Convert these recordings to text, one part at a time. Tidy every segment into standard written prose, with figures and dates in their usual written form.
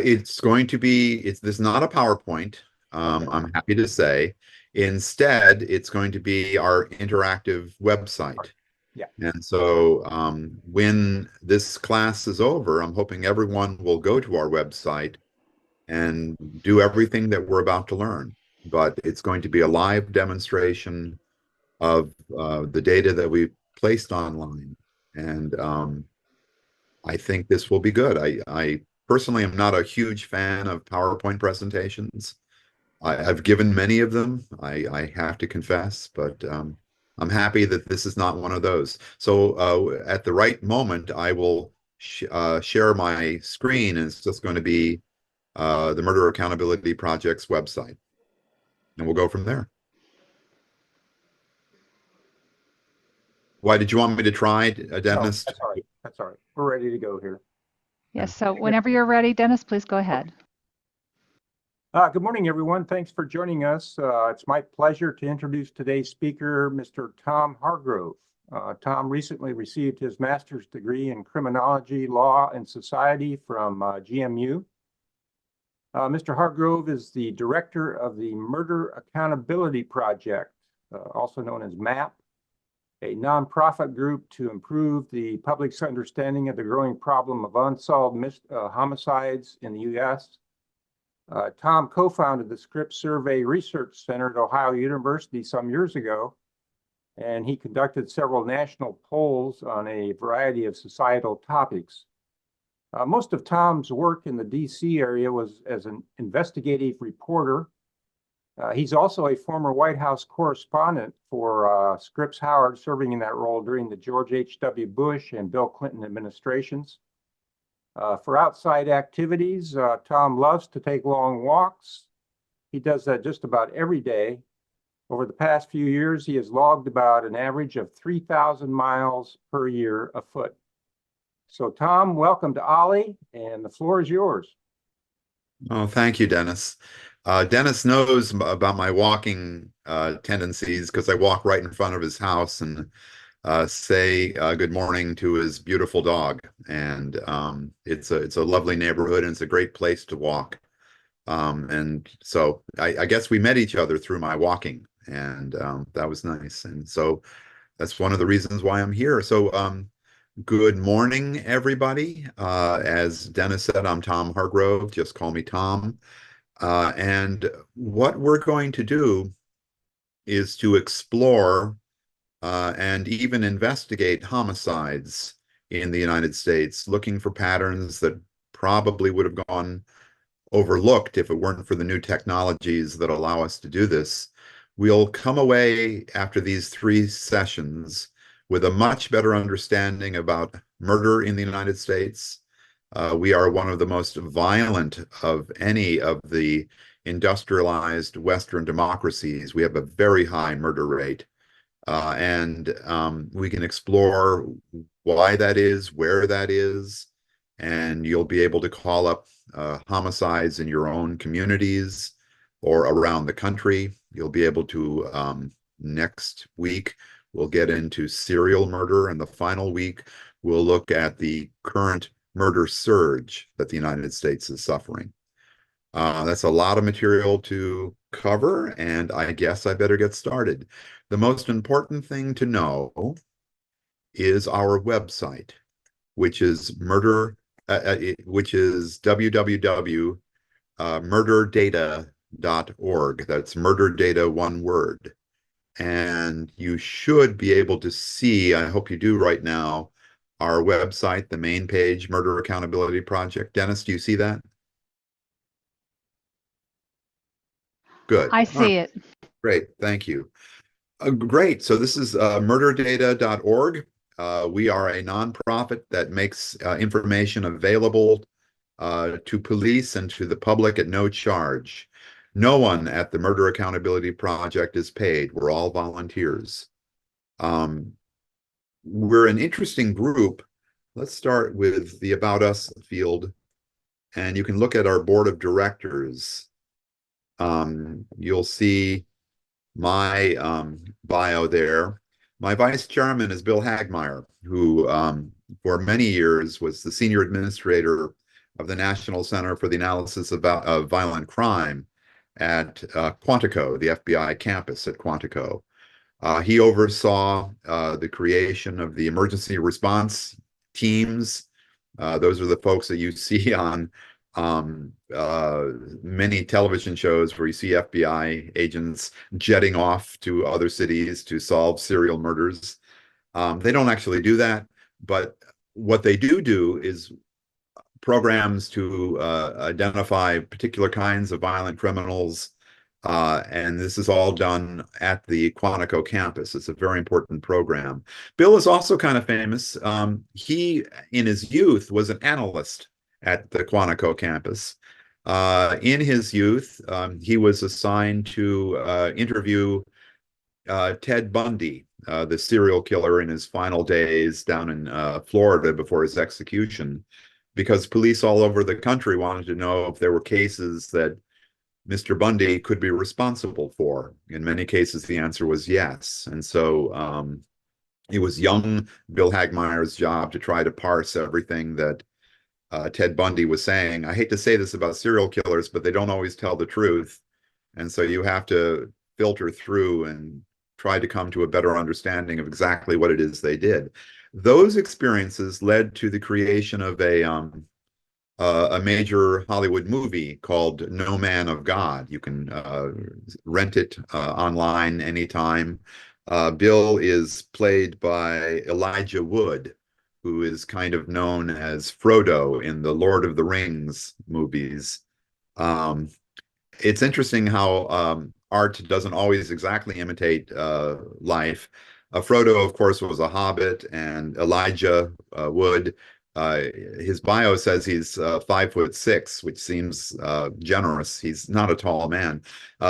It's going to be, this is not a PowerPoint, Okay. I'm happy to say. Instead, it's going to be our interactive All right. website. Yeah. And so when this class is over, I'm hoping everyone will go to our website and do everything that we're about to learn. But it's going to be a live demonstration of the data that we've placed online. And I think this will be good. I personally am not a huge fan of PowerPoint presentations. I've given many of them, I have to confess, but I'm happy that this is not one of those. So at the right moment, I will share my screen, and it's just going to be the Murder Accountability Project's website, and we'll go from there. Why did you want me to try, No, Dennis? that's all right. That's all right. We're ready to go here. Yes, so whenever you're ready, Dennis, please go ahead. Good morning, everyone. Thanks for joining us. It's my pleasure to introduce today's speaker, Mr. Tom Hargrove. Tom recently received his master's degree in criminology, law, and society from GMU. Mr. Hargrove is the director of the Murder Accountability Project, also known as MAP, a nonprofit group to improve the public's understanding of the growing problem of unsolved homicides in the U.S. Tom co-founded the Scripps Survey Research Center at Ohio University some years ago, and he conducted several national polls on a variety of societal topics. Most of Tom's work in the D.C. area was as an investigative reporter. He's also a former White House correspondent for Scripps Howard, serving in that role during the George H.W. Bush and Bill Clinton administrations. For outside activities, Tom loves to take long walks. He does that just about every day. Over the past few years, he has logged about an average of 3,000 miles per year afoot. So, Tom, welcome to Ollie, and the floor is yours. Oh, thank you, Dennis. Dennis knows about my walking tendencies because I walk right in front of his house and say good morning to his beautiful dog. And it's a lovely neighborhood, and it's a great place to walk. And so I guess we met each other through my walking, and that was nice. And so that's one of the reasons why I'm here. So good morning, everybody. As Dennis said, I'm Tom Hargrove. Just call me Tom. And what we're going to do is to explore and even investigate homicides in the United States, looking for patterns that probably would have gone overlooked if it weren't for the new technologies that allow us to do this. We'll come away after these 3 sessions with a much better understanding about murder in the United States. We are one of the most violent of any of the industrialized Western democracies. We have a very high murder rate. And we can explore why that is, where that is, and you'll be able to call up homicides in your own communities or around the country. You'll be able to, next week, we'll get into serial murder, and the final week, we'll look at the current murder surge that the United States is suffering. That's a lot of material to cover, and I guess I better get started. The most important thing to know is our website, which is www.murderdata.org. That's murder data, one word. And you should be able to see, I hope you do right now, our website, the main page, Murder Accountability Project. Dennis, do you see that? Good. I see it. Great, thank you. Great. So this is murderdata.org. We are a nonprofit that makes information available to police and to the public at no charge. No one at the Murder Accountability Project is paid. We're all volunteers. We're an interesting group. Let's start with the About Us field, and you can look at our board of directors. You'll see my bio there. My vice chairman is Bill Hagmeyer, who for many years was the senior administrator of the National Center for the Analysis of Violent Crime at Quantico, the FBI campus at Quantico. He oversaw the creation of the emergency response teams. Those are the folks that you see on many television shows where you see FBI agents jetting off to other cities to solve serial murders. They don't actually do that, but what they do is programs to identify particular kinds of violent criminals. And this is all done at the Quantico campus. It's a very important program. Bill is also kind of famous. He, in his youth, was an analyst at the Quantico campus. In his youth, he was assigned to interview Ted Bundy, the serial killer in his final days down in Florida before his execution, because police all over the country wanted to know if there were cases that Mr. Bundy could be responsible for. In many cases, the answer was yes. And so it was young Bill Hagmeyer's job to try to parse everything that Ted Bundy was saying. I hate to say this about serial killers, but they don't always tell the truth. And so you have to filter through and try to come to a better understanding of exactly what it is they did. Those experiences led to the creation of a major Hollywood movie called No Man of God. You can rent it online anytime. Bill is played by Elijah Wood, who is kind of known as Frodo in the Lord of the Rings movies. It's interesting how art doesn't always exactly imitate life. Frodo, of course, was a hobbit, and Elijah Wood, his bio says he's 5'6", which seems generous. He's not a tall man.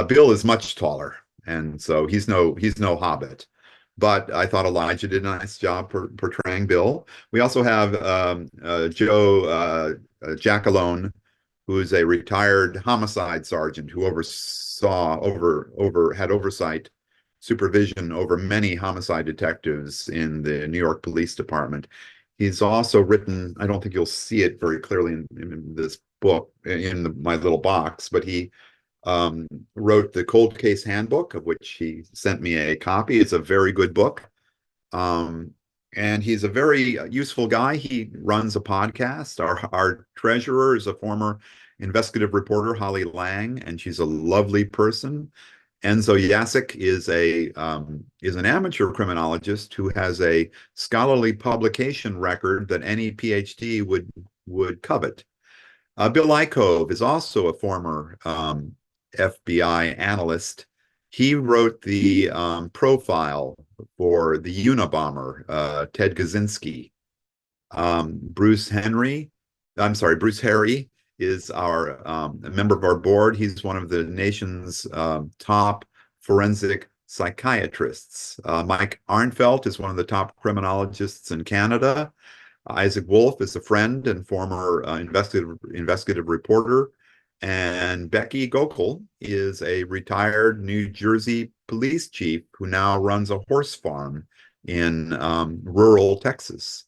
Bill is much taller, and so he's no hobbit. But I thought Elijah did a nice job portraying Bill. We also have Joe Jackalone, who is a retired homicide sergeant who had oversight, supervision over many homicide detectives in the New York Police Department. He's also written, I don't think you'll see it very clearly in this book, in my little box, but he wrote the Cold Case Handbook, of which he sent me a copy. It's a very good book. And he's a very useful guy. He runs a podcast. Our treasurer is a former investigative reporter, Holly Lang, and she's a lovely person. Enzo Jacek is an amateur criminologist who has a scholarly publication record that any PhD would covet. Bill Ikove is also a former FBI analyst. He wrote the profile for the Unabomber, Ted Kaczynski. Bruce Harry is a member of our board. He's one of the nation's top forensic psychiatrists. Mike Arnfelt is one of the top criminologists in Canada. Isaac Wolf is a friend and former investigative reporter. And Becky Gokul is a retired New Jersey police chief who now runs a horse farm in rural Texas.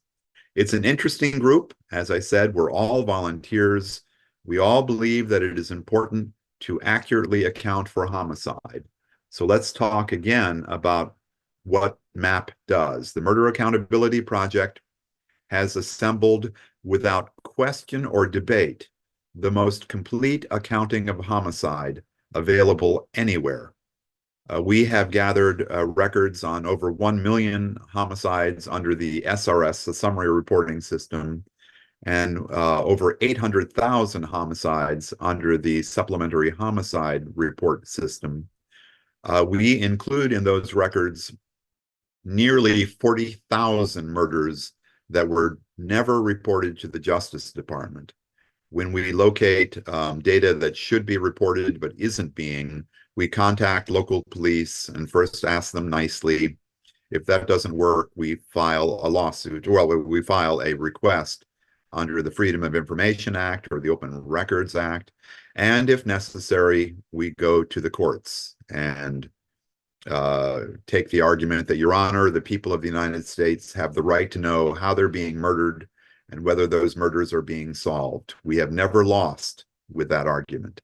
It's an interesting group. As I said, we're all volunteers. We all believe that it is important to accurately account for homicide. So let's talk again about what MAP does. The Murder Accountability Project has assembled, without question or debate, the most complete accounting of homicide available anywhere. We have gathered records on over 1 million homicides under the SRS, the Summary Reporting System, and over 800,000 homicides under the Supplementary Homicide Report System. We include in those records nearly 40,000 murders that were never reported to the Justice Department. When we locate data that should be reported but isn't being, we contact local police and first ask them nicely. If that doesn't work, we file a lawsuit. Well, we file a request under the Freedom of Information Act or the Open Records Act. And if necessary, we go to the courts and take the argument that, Your Honor, the people of the United States have the right to know how they're being murdered, and whether those murders are being solved. We have never lost with that argument.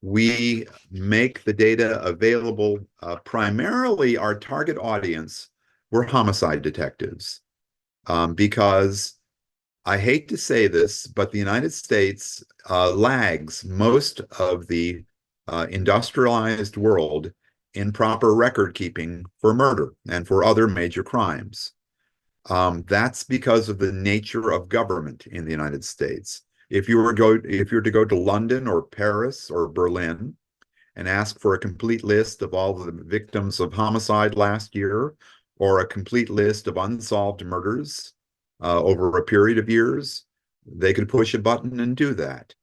We make the data available. Primarily, our target audience were homicide detectives, because I hate to say this, but the United States lags most of the industrialized world in proper record keeping for murder and for other major crimes. That's because of the nature of government in the United States. If you were to go to London or Paris or Berlin and ask for a complete list of all the victims of homicide last year, or a complete list of unsolved murders over a period of years, they could push a button and do that.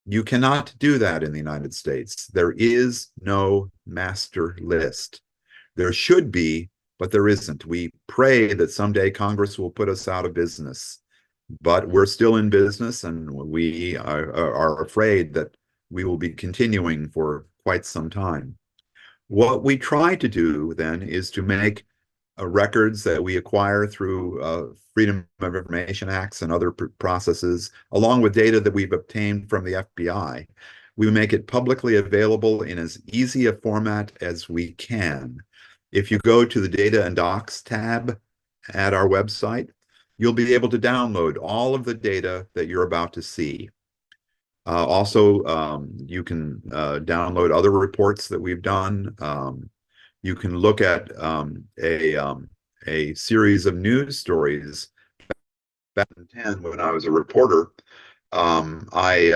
You cannot do that in the United States. There is no master list. There should be, but there isn't. We pray that someday Congress will put us out of business, but we're still in business, and we are afraid that we will be continuing for quite some time. What we try to do then is to make records that we acquire through Freedom of Information Acts and other processes, along with data that we've obtained from the FBI. We make it publicly available in as easy a format as we can. If you go to the Data and Docs tab at our website, you'll be able to download all of the data that you're about to see. Also, you can download other reports that we've done. You can look at a series of news stories. Back in 2010, when I was a reporter, I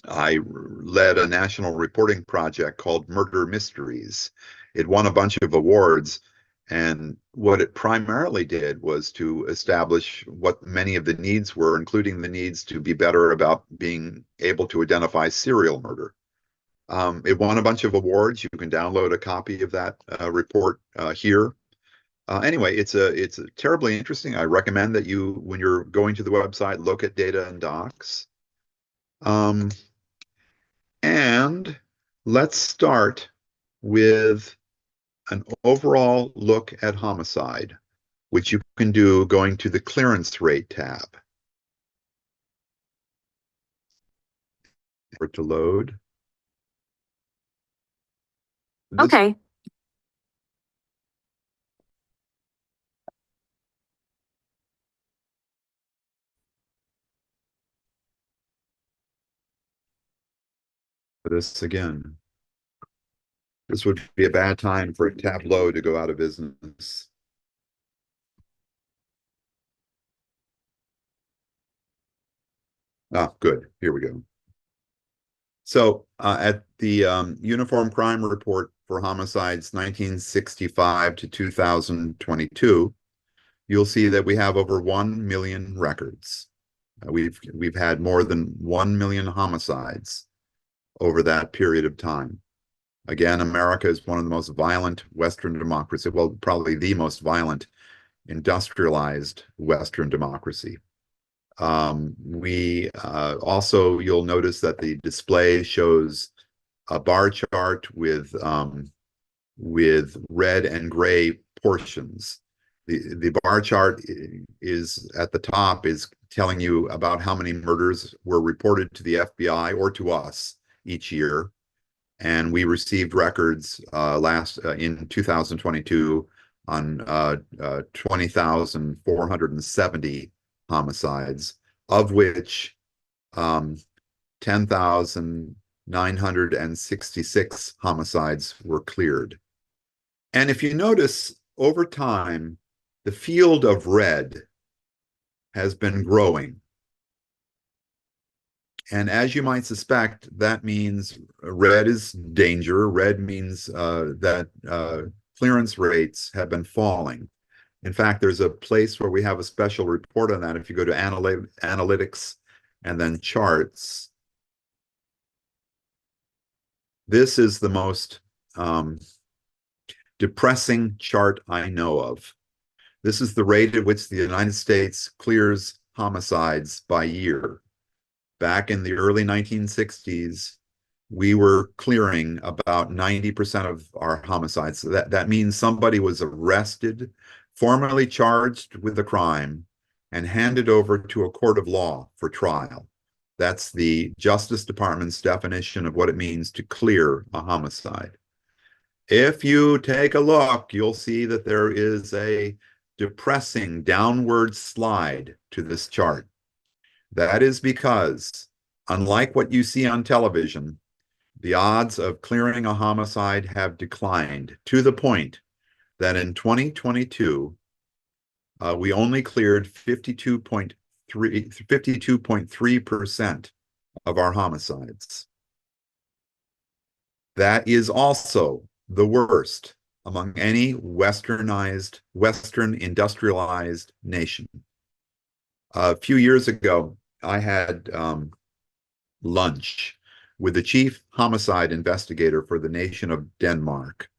led a national reporting project called Murder Mysteries. It won a bunch of awards, and what it primarily did was to establish what many of the needs were, including the needs to be better about being able to identify serial murder. It won a bunch of awards. You can download a copy of that report here. Anyway, it's terribly interesting. I recommend that you, when you're going to the website, look at Data and Docs. And let's start with an overall look at homicide, which you can do going to the clearance rate tab. For it to load. Okay. This again. This would be a bad time for Tableau to go out of business. Ah, good. Here we go. So at the Uniform Crime Report for Homicides 1965 to 2022, you'll see that we have over 1 million records. We've had more than 1 million homicides over that period of time. Again, America is one of the most violent Western democracies, well, probably the most violent industrialized Western democracy. Also, you'll notice that the display shows a bar chart with red and gray portions. The bar chart is at the top is telling you about how many murders were reported to the FBI or to us each year. And we received records in 2022 on 20,470 homicides, of which 10,966 homicides were cleared. And if you notice, over time, the field of red has been growing. And as you might suspect, that means red is danger. Red means that clearance rates have been falling. In fact, there's a place where we have a special report on that. If you go to analytics and then charts, this is the most depressing chart I know of. This is the rate at which the United States clears homicides by year. Back in the early 1960s, we were clearing about 90% of our homicides. So that means somebody was arrested formally charged with the crime, and handed over to a court of law for trial. That's the Justice Department's definition of what it means to clear a homicide. If you take a look, you'll see that there is a depressing downward slide to this chart. That is because, unlike what you see on television, the odds of clearing a homicide have declined to the point that in 2022, we only cleared 52.3% of our homicides. That is also the worst among any Western industrialized nation. A few years ago, I had lunch with the chief homicide investigator for the nation of Denmark,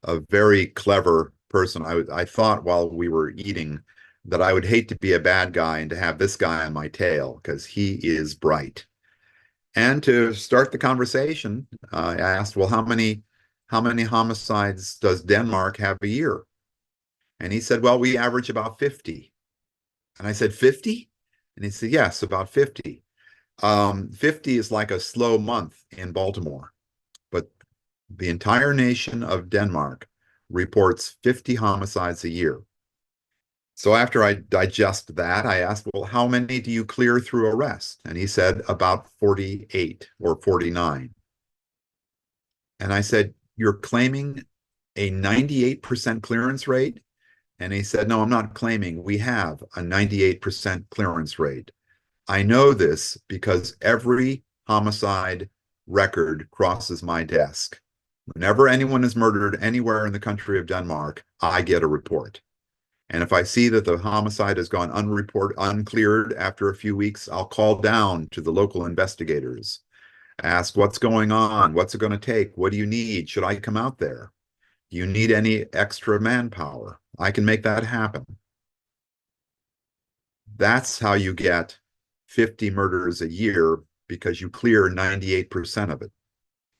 a very clever person. I thought while we were eating that I would hate to be a bad guy and to have this guy on my tail because he is bright. And to start the conversation, I asked, well, how many homicides does Denmark have a year? And he said, well, we average about 50. And I said, 50? And he said, yes, about 50. 50 is like a slow month in Baltimore, but the entire nation of Denmark reports 50 homicides a year. So after I digest that, I asked, well, how many do you clear through arrest? And he said about 48 or 49. And I said, you're claiming a 98% clearance rate? And he said, no, I'm not claiming. We have a 98% clearance rate. I know this because every homicide record crosses my desk. Whenever anyone is murdered anywhere in the country of Denmark, I get a report. And if I see that the homicide has gone uncleared after a few weeks, I'll call down to the local investigators, ask what's going on, what's it going to take, what do you need, should I come out there? Do you need any extra manpower? I can make that happen. That's how you get 50 murders a year, because you clear 98% of it.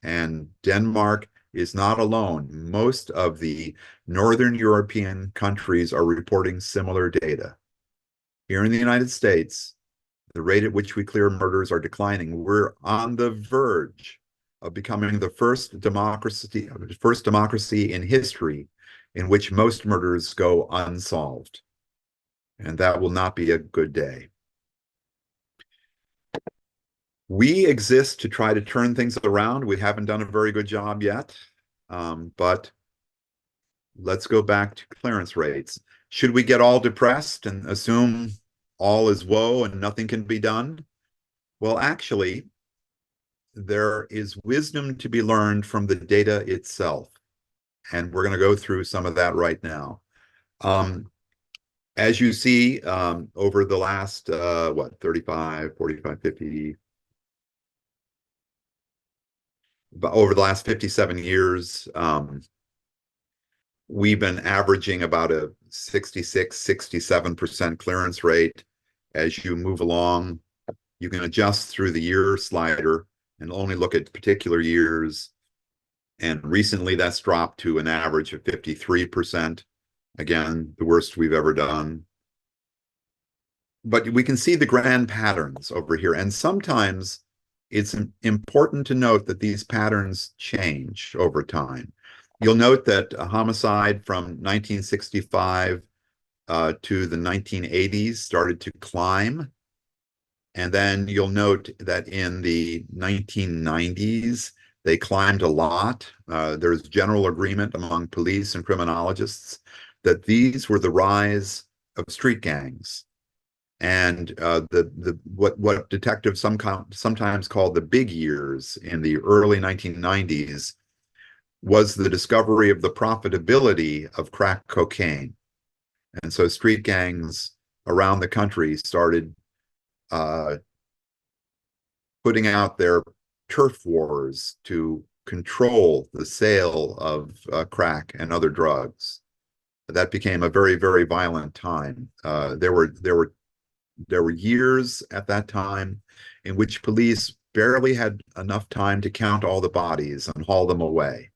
And Denmark is not alone. Most of the Northern European countries are reporting similar data. Here in the United States, the rate at which we clear murders are declining. We're on the verge of becoming the first democracy in history in which most murders go unsolved. And that will not be a good day. We exist to try to turn things around. We haven't done a very good job yet, but let's go back to clearance rates. Should we get all depressed and assume all is woe and nothing can be done? Well, actually, there is wisdom to be learned from the data itself, and we're going to go through some of that right now. As you see, over the last, 35, 45, 50, but over the last 57 years, we've been averaging about a 66, 67% clearance rate. As you move along, you can adjust through the year slider and only look at particular years. And recently that's dropped to an average of 53%. Again, the worst we've ever done. But we can see the grand patterns over here. And sometimes it's important to note that these patterns change over time. You'll note that a homicide from 1965 to the 1980s started to climb. And then you'll note that in the 1990s, they climbed a lot. There's general agreement among police and criminologists that these were the rise of street gangs. And what detectives sometimes call the big years in the early 1990s was the discovery of the profitability of crack cocaine. And so street gangs around the country started putting out their turf wars to control the sale of crack and other drugs. That became a very, very violent time. There were years at that time in which police barely had enough time to count all the bodies and haul them away.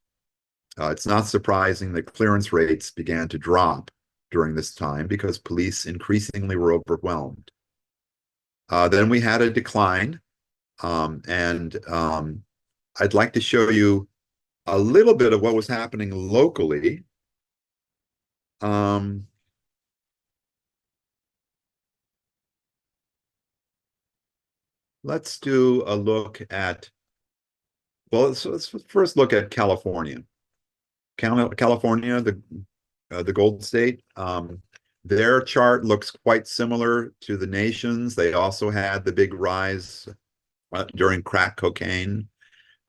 It's not surprising that clearance rates began to drop during this time because police increasingly were overwhelmed. Then we had a decline, and I'd like to show you a little bit of what was happening locally. Let's do a look at, well, let's first look at California. California, the Gold State, their chart looks quite similar to the nation's. They also had the big rise during crack cocaine,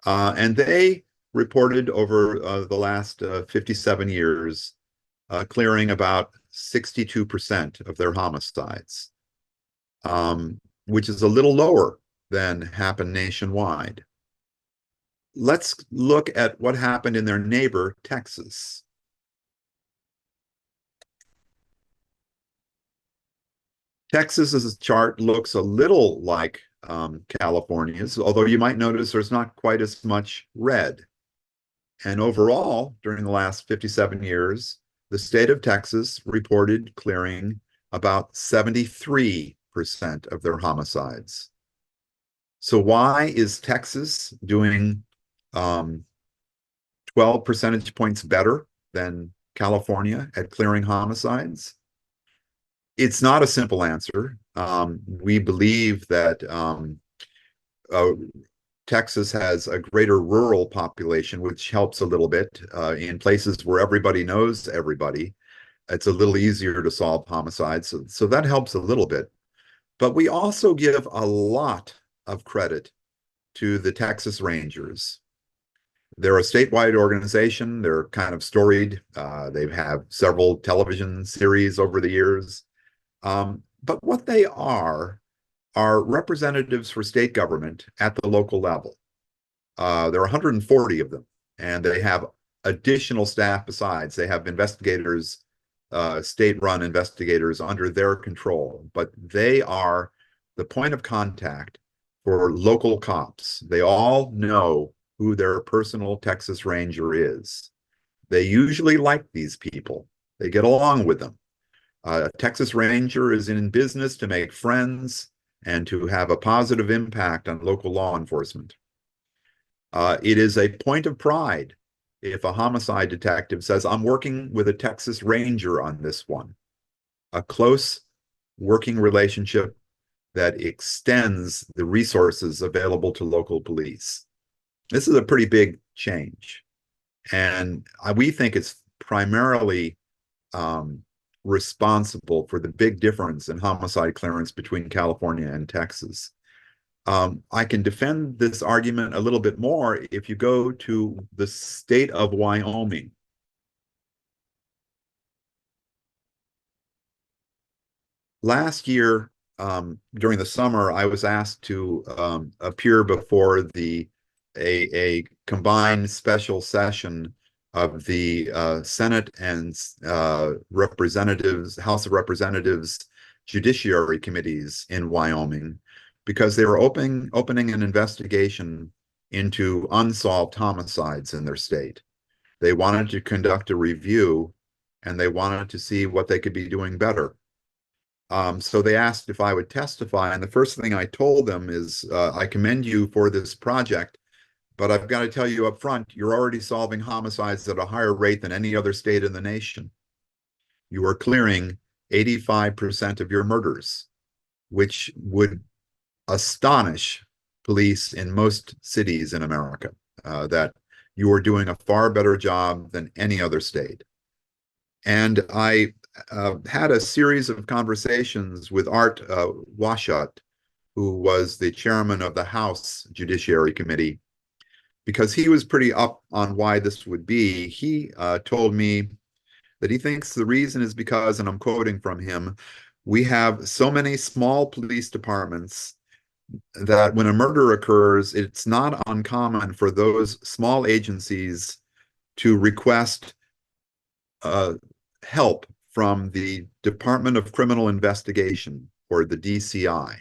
and they reported over the last 57 years clearing about 62% of their homicides, which is a little lower than happened nationwide. Let's look at what happened in their neighbor, Texas. Texas's chart looks a little like California's, although you might notice there's not quite as much red. And overall, during the last 57 years, the state of Texas reported clearing about 73% of their homicides. So why is Texas doing 12 percentage points better than California at clearing homicides? It's not a simple answer. We believe that Texas has a greater rural population, which helps a little bit. In places where everybody knows everybody, it's a little easier to solve homicides. So that helps a little bit. But we also give a lot of credit to the Texas Rangers. They're a statewide organization. They're kind of storied. They have several television series over the years. But what they are representatives for state government at the local level. There are 140 of them, and they have additional staff besides. They have investigators, state-run investigators under their control, but they are the point of contact for local cops. They all know who their personal Texas Ranger is. They usually like these people. They get along with them. A Texas Ranger is in business to make friends and to have a positive impact on local law enforcement. It is a point of pride if a homicide detective says, I'm working with a Texas Ranger on this one. A close working relationship that extends the resources available to local police. This is a pretty big change. And we think it's primarily responsible for the big difference in homicide clearance between California and Texas. I can defend this argument a little bit more if you go to the state of Wyoming. Last year, during the summer, I was asked to appear before a combined special session of the Senate and House of Representatives Judiciary Committees in Wyoming, because they were opening an investigation into unsolved homicides in their state. They wanted to conduct a review, and they wanted to see what they could be doing better. So they asked if I would testify, and the first thing I told them is, I commend you for this project, but I've got to tell you up front, you're already solving homicides at a higher rate than any other state in the nation. You are clearing 85% of your murders, which would astonish police in most cities in America, that you are doing a far better job than any other state. And I had a series of conversations with Art Washat, who was the chairman of the House Judiciary Committee, because he was pretty up on why this would be. He told me that he thinks the reason is because, and I'm quoting from him, we have so many small police departments that when a murder occurs, it's not uncommon for those small agencies to request help from the Department of Criminal Investigation, or the DCI.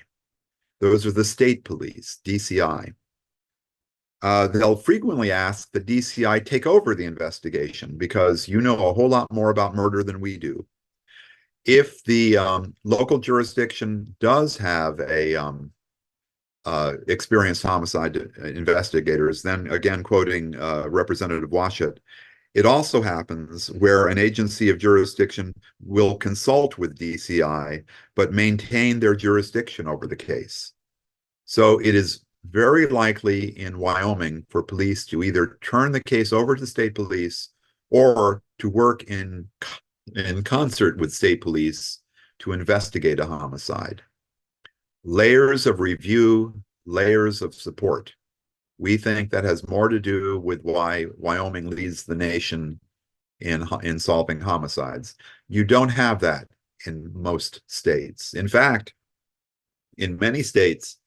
Those are the state police, DCI. They'll frequently ask the DCI take over the investigation because you know a whole lot more about murder than we do. If the local jurisdiction does have a experienced homicide investigators, then again, quoting Representative Washut, it also happens where an agency of jurisdiction will consult with DCI, but maintain their jurisdiction over the case. So it is very likely in Wyoming for police to either turn the case over to state police or to work in concert with state police to investigate a homicide. Layers of review, layers of support. We think that has more to do with why Wyoming leads the nation in solving homicides. You don't have that in most states. In fact, in many states,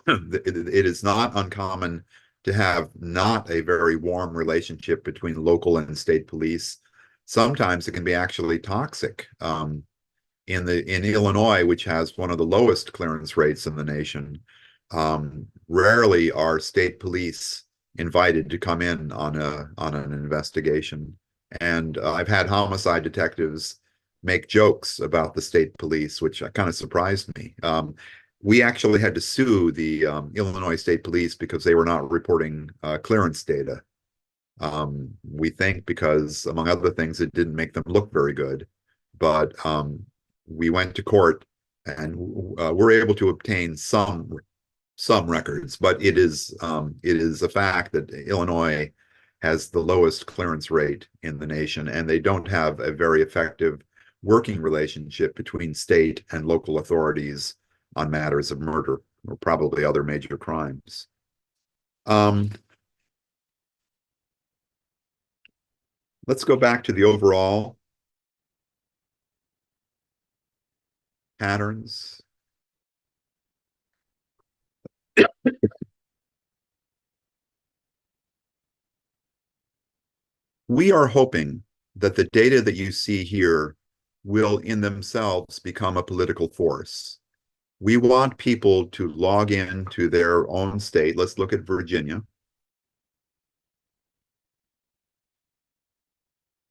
it is not uncommon to have not a very warm relationship between local and state police. Sometimes it can be actually toxic. In Illinois, which has one of the lowest clearance rates in the nation, rarely are state police invited to come in on an investigation. And I've had homicide detectives make jokes about the state police, which kind of surprised me. We actually had to sue the Illinois State Police because they were not reporting clearance data. We think because, among other things, it didn't make them look very good. But we went to court and were able to obtain some records. But it is a fact that Illinois has the lowest clearance rate in the nation, and they don't have a very effective working relationship between state and local authorities on matters of murder or probably other major crimes. Let's go back to the overall patterns. We are hoping that the data that you see here will in themselves become a political force. We want people to log in to their own state. Let's look at Virginia.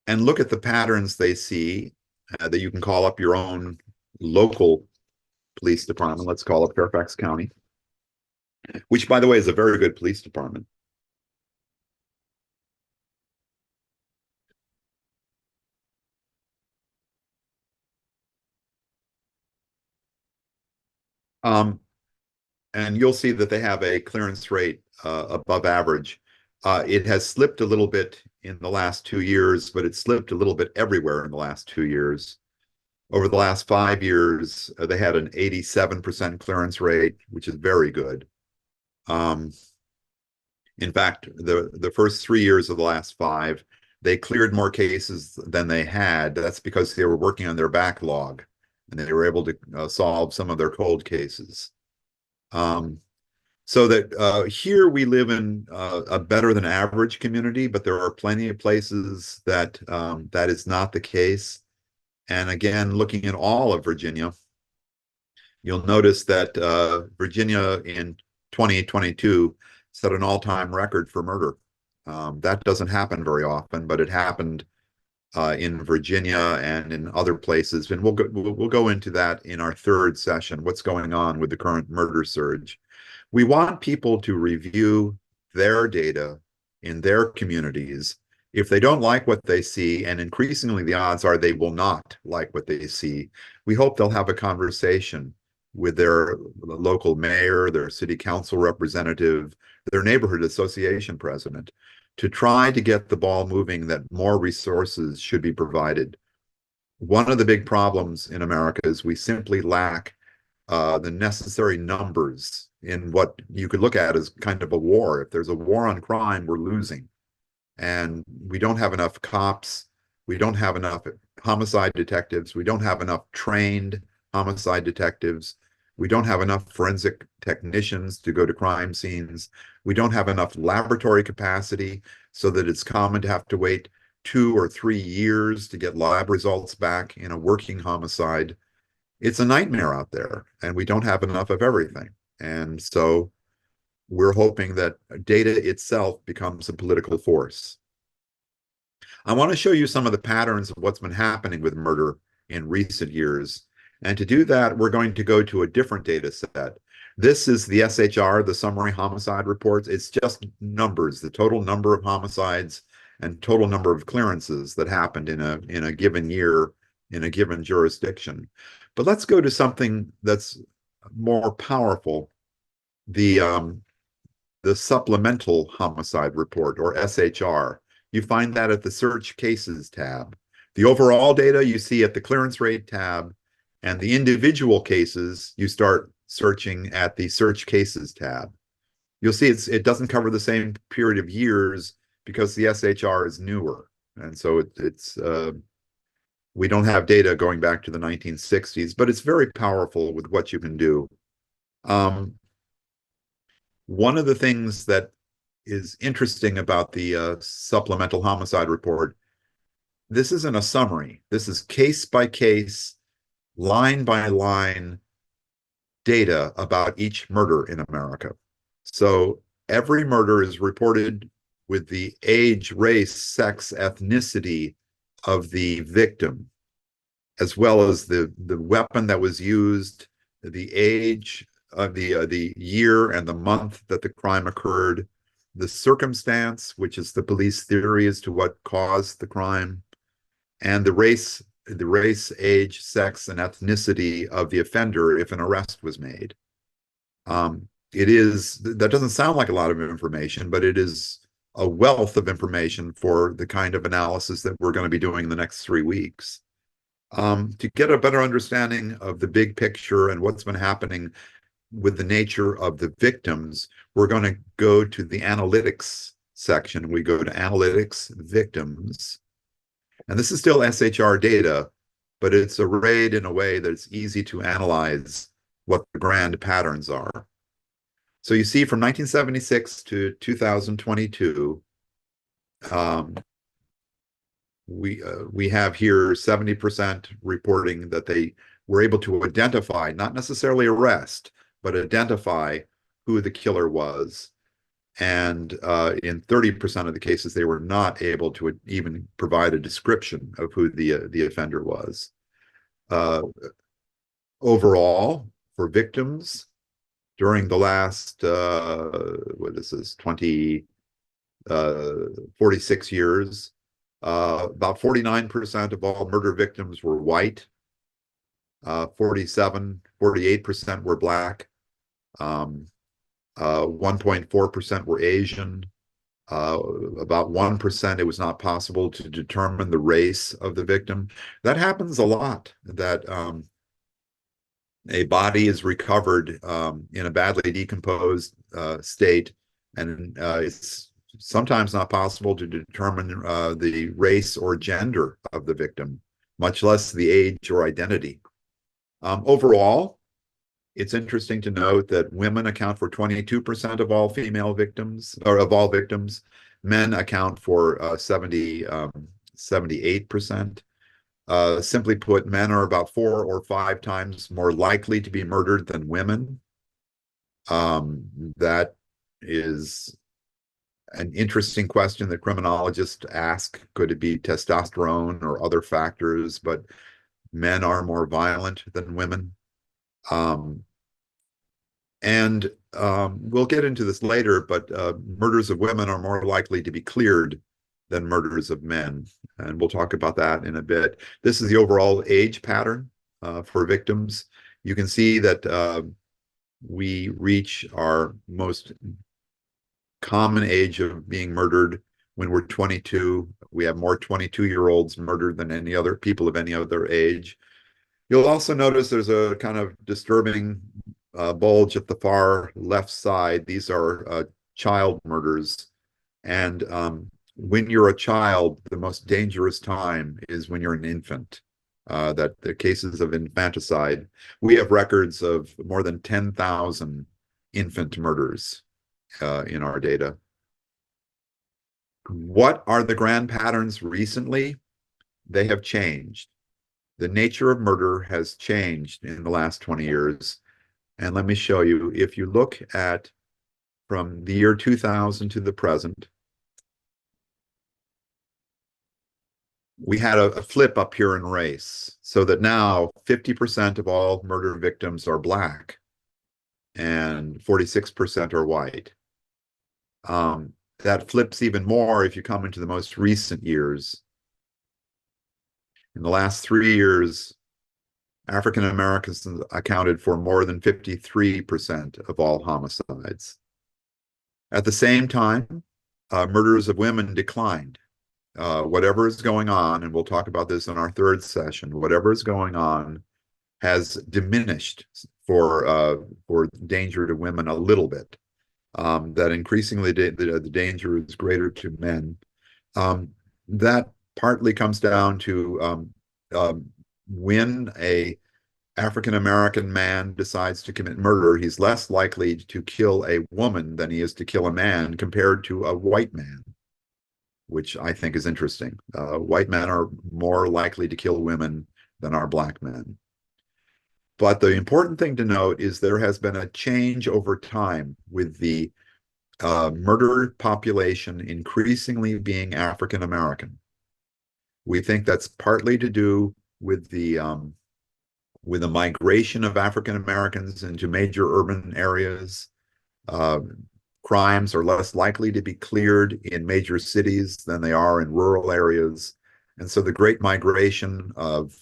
And look at the patterns they see that you can call up your own local police department. Let's call it Fairfax County, which, by the way, is a very good police department. And you'll see that they have a clearance rate above average. It has slipped a little bit in the last 2 years, but it slipped a little bit everywhere in the last 2 years. Over the last 5 years, they had an 87% clearance rate, which is very good. In fact, the first 3 years of the last 5, they cleared more cases than they had. That's because they were working on their backlog, and they were able to solve some of their cold cases. So that here we live in a better than average community, but there are plenty of places that that is not the case. And again, looking at all of Virginia, you'll notice that Virginia in 2022 set an all-time record for murder. That doesn't happen very often, but it happened in Virginia and in other places. And we'll go into that in our third session, what's going on with the current murder surge. We want people to review their data in their communities. If they don't like what they see, and increasingly the odds are they will not like what they see, we hope they'll have a conversation with their local mayor, their city council representative, their neighborhood association president, to try to get the ball moving that more resources should be provided. One of the big problems in America is we simply lack the necessary numbers in what you could look at as kind of a war. If there's a war on crime, we're losing. And we don't have enough cops. We don't have enough homicide detectives. We don't have enough trained homicide detectives. We don't have enough forensic technicians to go to crime scenes. We don't have enough laboratory capacity so that it's common to have to wait 2 or 3 years to get lab results back in a working homicide. It's a nightmare out there, and we don't have enough of everything. And so we're hoping that data itself becomes a political force. I want to show you some of the patterns of what's been happening with murder in recent years. And to do that, we're going to go to a different data set. This is the SHR, the summary homicide reports. It's just numbers, the total number of homicides and total number of clearances that happened in a given year in a given jurisdiction. But let's go to something that's more powerful, the supplemental homicide report, or SHR. You find that at the search cases tab. The overall data you see at the clearance rate tab, and the individual cases you start searching at the search cases tab. You'll see it doesn't cover the same period of years because the SHR is newer. And so we don't have data going back to the 1960s, but it's very powerful with what you can do. One of the things that is interesting about the supplemental homicide report, this isn't a summary. This is case by case, line by line data about each murder in America. So every murder is reported with the age, race, sex, ethnicity of the victim, as well as the weapon that was used, the age of the year and the month that the crime occurred, the circumstance, which is the police theory as to what caused the crime, and the race, age, sex, and ethnicity of the offender if an arrest was made. That doesn't sound like a lot of information, but it is a wealth of information for the kind of analysis that we're going to be doing in the next 3 weeks. To get a better understanding of the big picture and what's been happening with the nature of the victims, we're going to go to the analytics section. We go to analytics, victims, and this is still SHR data, but it's arrayed in a way that's easy to analyze what the grand patterns are. So you see from 1976 to 2022, we have here 70% reporting that they were able to identify, not necessarily arrest, but identify who the killer was. And in 30% of the cases, they were not able to even provide a description of who the offender was. Overall, for victims, during the last, 46 years, about 49% of all murder victims were white, 48% were black, 1.4% were Asian, about 1% it was not possible to determine the race of the victim. That happens a lot, that a body is recovered in a badly decomposed state, and it's sometimes not possible to determine the race or gender of the victim, much less the age or identity. Overall, it's interesting to note that women account for 22% of all female victims, or of all victims. Men account for 78%. Simply put, men are about 4 or 5 times more likely to be murdered than women. That is an interesting question that criminologists ask. Could it be testosterone or other factors? But men are more violent than women. We'll get into this later, but murders of women are more likely to be cleared than murders of men. And we'll talk about that in a bit. This is the overall age pattern for victims. You can see that we reach our most common age of being murdered when we're 22. We have more 22-year-olds murdered than any other people of any other age. You'll also notice there's a kind of disturbing bulge at the far left side. These are child murders. And when you're a child, the most dangerous time is when you're an infant. That the cases of infanticide, we have records of more than 10,000 infant murders in our data. What are the grand patterns recently? They have changed. The nature of murder has changed in the last 20 years. And let me show you, if you look at from the year 2000 to the present, we had a flip up here in race, so that now 50% of all murder victims are Black and 46% are white. That flips even more if you come into the most recent years. In the last 3 years, African Americans accounted for more than 53% of all homicides. At the same time, murders of women declined. Whatever is going on, and we'll talk about this in our third session, whatever is going on has diminished for danger to women a little bit. That increasingly the danger is greater to men. That partly comes down to when a African American man decides to commit murder, he's less likely to kill a woman than he is to kill a man compared to a white man, which I think is interesting. White men are more likely to kill women than are Black men. But the important thing to note is there has been a change over time with the murder population increasingly being African American. We think that's partly to do with the migration of African Americans into major urban areas. Crimes are less likely to be cleared in major cities than they are in rural areas. And so the great migration of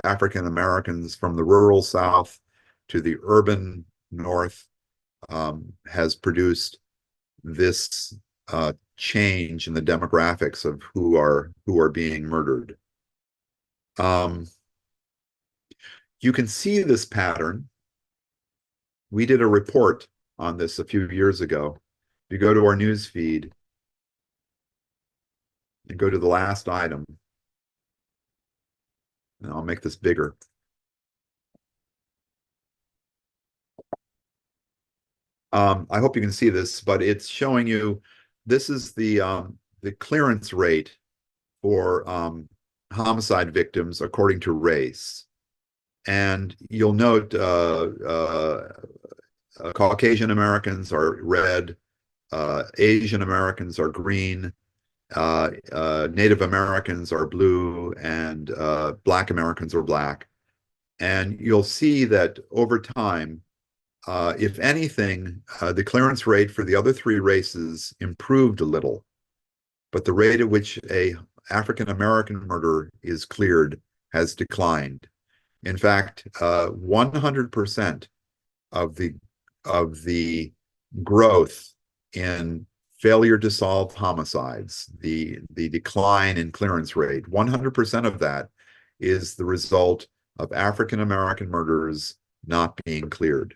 African Americans from the rural South to the urban North has produced this change in the demographics of who are being murdered. You can see this pattern. We did a report on this a few years ago. If you go to our news feed and go to the last item, and I'll make this bigger. I hope you can see this, but it's showing you, this is the clearance rate for homicide victims according to race. And you'll note Caucasian Americans are red, Asian Americans are green, Native Americans are blue, and Black Americans are black. And you'll see that over time, if anything, the clearance rate for the other three races improved a little, but the rate at which a African American murder is cleared has declined. In fact, 100% of the growth in failure to solve homicides, the decline in clearance rate, 100% of that is the result of African American murders not being cleared.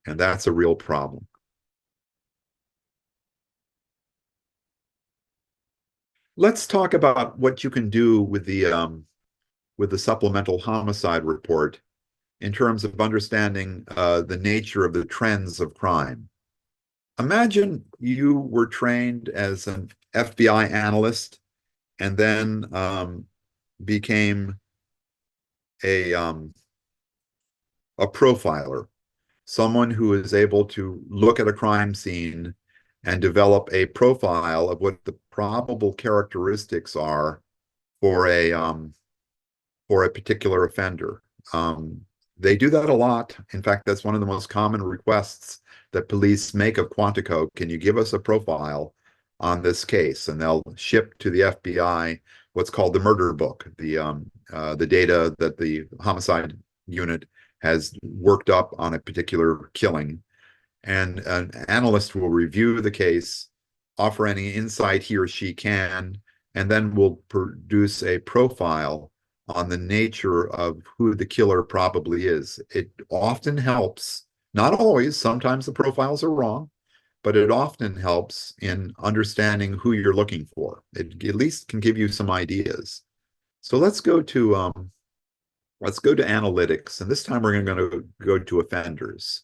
And that's a real problem. Let's talk about what you can do with the supplemental homicide report in terms of understanding the nature of the trends of crime. Imagine you were trained as an FBI analyst and then became a profiler, someone who is able to look at a crime scene and develop a profile of what the probable characteristics are for a particular offender. They do that a lot. In fact, that's one of the most common requests that police make of Quantico. Can you give us a profile on this case? And they'll ship to the FBI what's called the murder book, the data that the homicide unit has worked up on a particular killing. And an analyst will review the case, offer any insight he or she can, and then will produce a profile on the nature of who the killer probably is. It often helps, not always, sometimes the profiles are wrong, but it often helps in understanding who you're looking for. It at least can give you some ideas. So let's go to analytics, and this time we're going to go to offenders.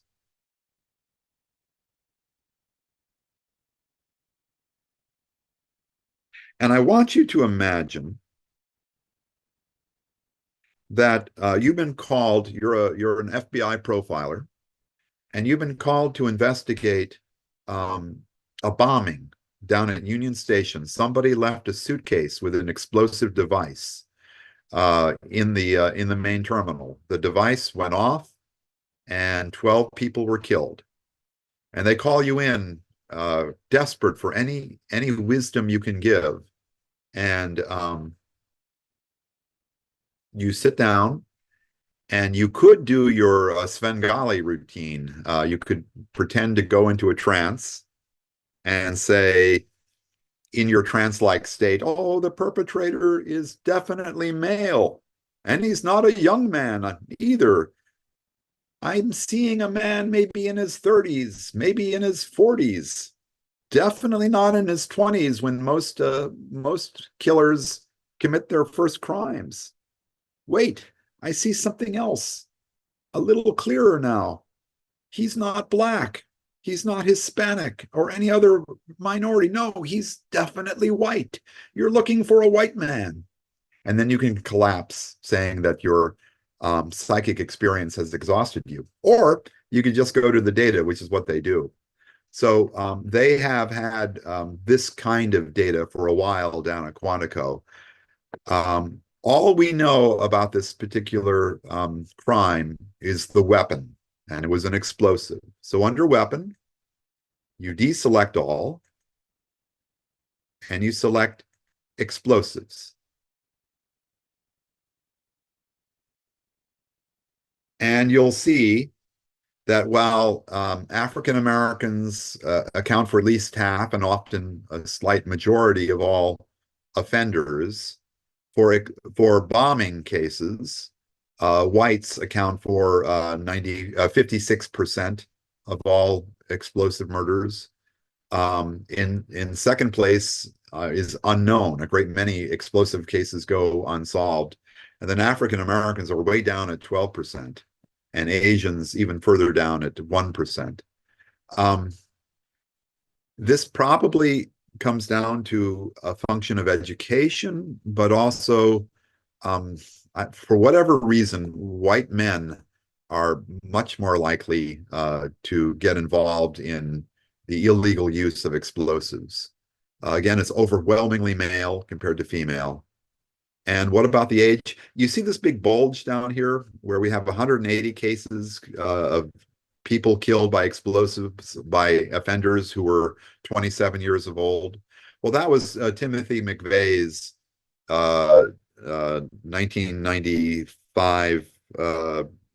And I want you to imagine that you've been called, you're an FBI profiler, and you've been called to investigate a bombing down at Union Station. Somebody left a suitcase with an explosive device in the main terminal. The device went off, and 12 people were killed. And they call you in, desperate for any wisdom you can give. And you sit down, and you could do your Svengali routine. You could pretend to go into a trance and say, in your trance-like state, oh, the perpetrator is definitely male, and he's not a young man either. I'm seeing a man maybe in his 30s, maybe in his 40s, definitely not in his 20s when most killers commit their first crimes. Wait, I see something else, a little clearer now. He's not black. He's not Hispanic or any other minority. No, he's definitely white. You're looking for a white man. And then you can collapse, saying that your psychic experience has exhausted you. Or you could just go to the data, which is what they do. So they have had this kind of data for a while down at Quantico. All we know about this particular crime is the weapon, and it was an explosive. So under weapon, you deselect all, and you select explosives. And you'll see that while African Americans account for at least half and often a slight majority of all offenders, for bombing cases, whites account for 56% of all explosive murders. In second place is unknown. A great many explosive cases go unsolved. And then African Americans are way down at 12%, and Asians even further down at 1%. This probably comes down to a function of education, but also, for whatever reason, white men are much more likely to get involved in the illegal use of explosives. Again, it's overwhelmingly male compared to female. And what about the age? You see this big bulge down here where we have 180 cases of people killed by explosives by offenders who were 27 years of old. Well, that was Timothy McVeigh's 1995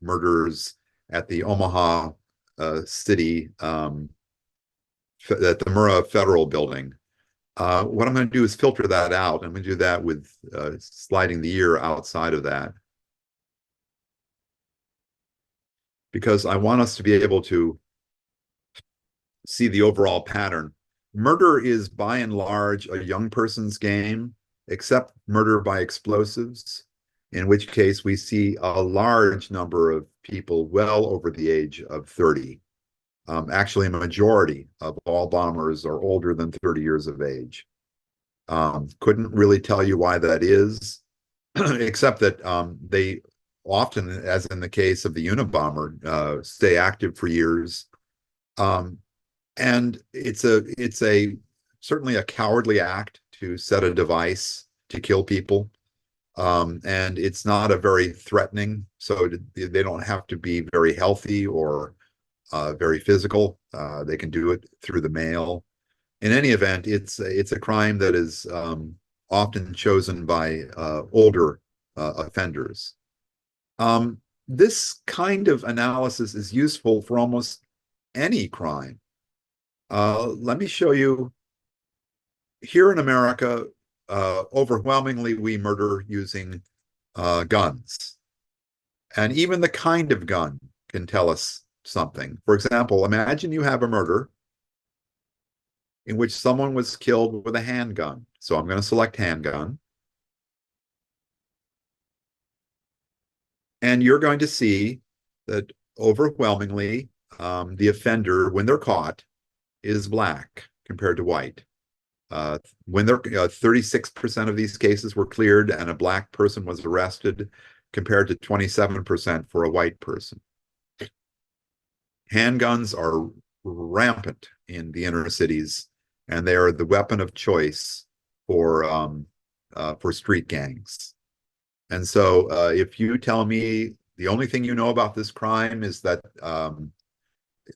murders at the Omaha City, at the Murrah Federal Building. What I'm going to do is filter that out. I'm going to do that with sliding the year outside of that, because I want us to be able to see the overall pattern. Murder is by and large a young person's game, except murder by explosives, in which case we see a large number of people well over the age of 30. Actually, a majority of all bombers are older than 30 years of age. Couldn't really tell you why that is, except that they often, as in the case of the Unabomber, stay active for years. And it's certainly a cowardly act to set a device to kill people. And it's not a very threatening, so they don't have to be very healthy or very physical. They can do it through the mail. In any event, it's a crime that is often chosen by older offenders. This kind of analysis is useful for almost any crime. Let me show you. Here in America, overwhelmingly, we murder using guns. And even the kind of gun can tell us something. For example, imagine you have a murder in which someone was killed with a handgun. So I'm going to select handgun. And you're going to see that overwhelmingly, the offender, when they're caught, is black compared to white. When 36% of these cases were cleared and a black person was arrested, compared to 27% for a white person. Handguns are rampant in the inner cities, and they are the weapon of choice for street gangs. And so if you tell me the only thing you know about this crime is that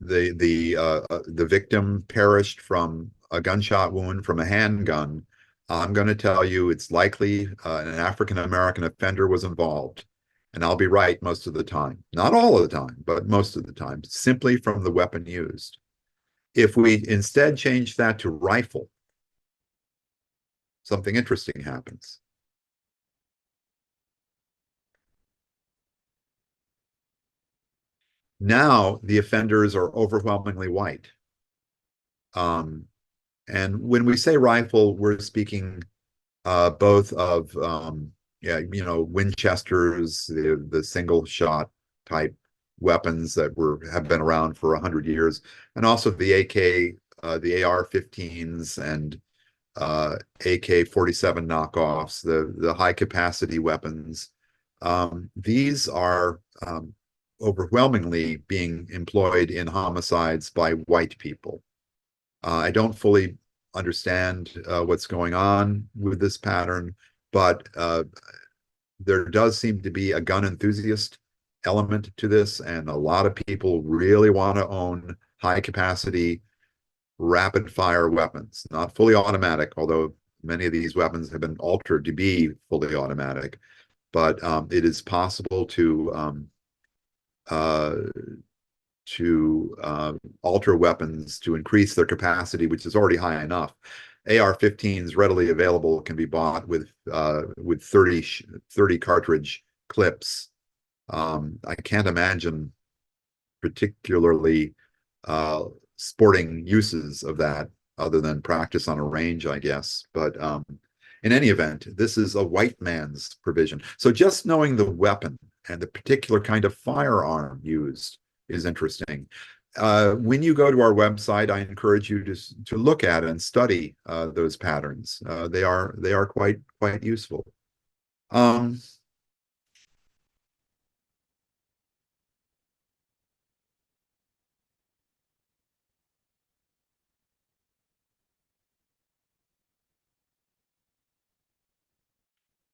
the victim perished from a gunshot wound from a handgun, I'm going to tell you it's likely an African American offender was involved. And I'll be right most of the time. Not all of the time, but most of the time, simply from the weapon used. If we instead change that to rifle, something interesting happens. Now the offenders are overwhelmingly white. And when we say rifle, we're speaking both of yeah, Winchesters, the single shot type weapons that have been around for 100 years, and also the AK, the AR-15s and AK-47 knockoffs, the high capacity weapons. These are overwhelmingly being employed in homicides by white people. I don't fully understand what's going on with this pattern, but there does seem to be a gun enthusiast element to this, and a lot of people really want to own high capacity, rapid fire weapons, not fully automatic, although many of these weapons have been altered to be fully automatic. But it is possible uh, to alter weapons to increase their capacity, which is already high enough. AR-15s readily available can be bought with 30 cartridge clips. I can't imagine particularly sporting uses of that other than practice on a range, I guess. But in any event, this is a white man's provision. So just knowing the weapon and the particular kind of firearm used is interesting. When you go to our website, I encourage you to look at and study those patterns. They are quite useful.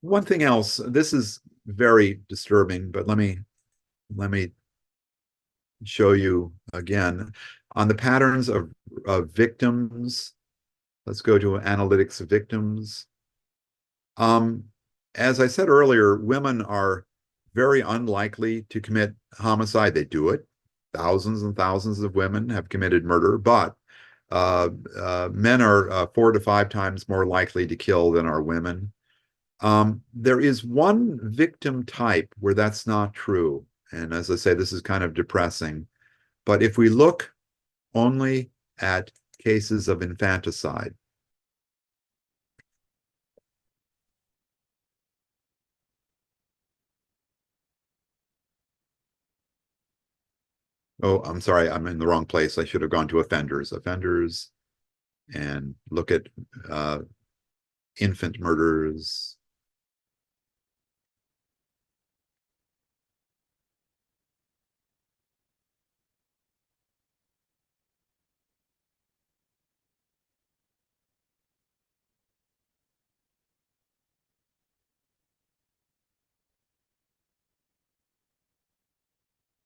One thing else, this is very disturbing, but let me show you again on the patterns of victims. Let's go to analytics of victims. As I said earlier, women are very unlikely to commit homicide. They do it. Thousands and thousands of women have committed murder, but men are 4 to 5 times more likely to kill than are women. There is one victim type where that's not true. And as I say, this is kind of depressing. But if we look only at cases of infanticide, oh, I'm sorry, I'm in the wrong place. I should have gone to offenders. Offenders, and look at infant murders.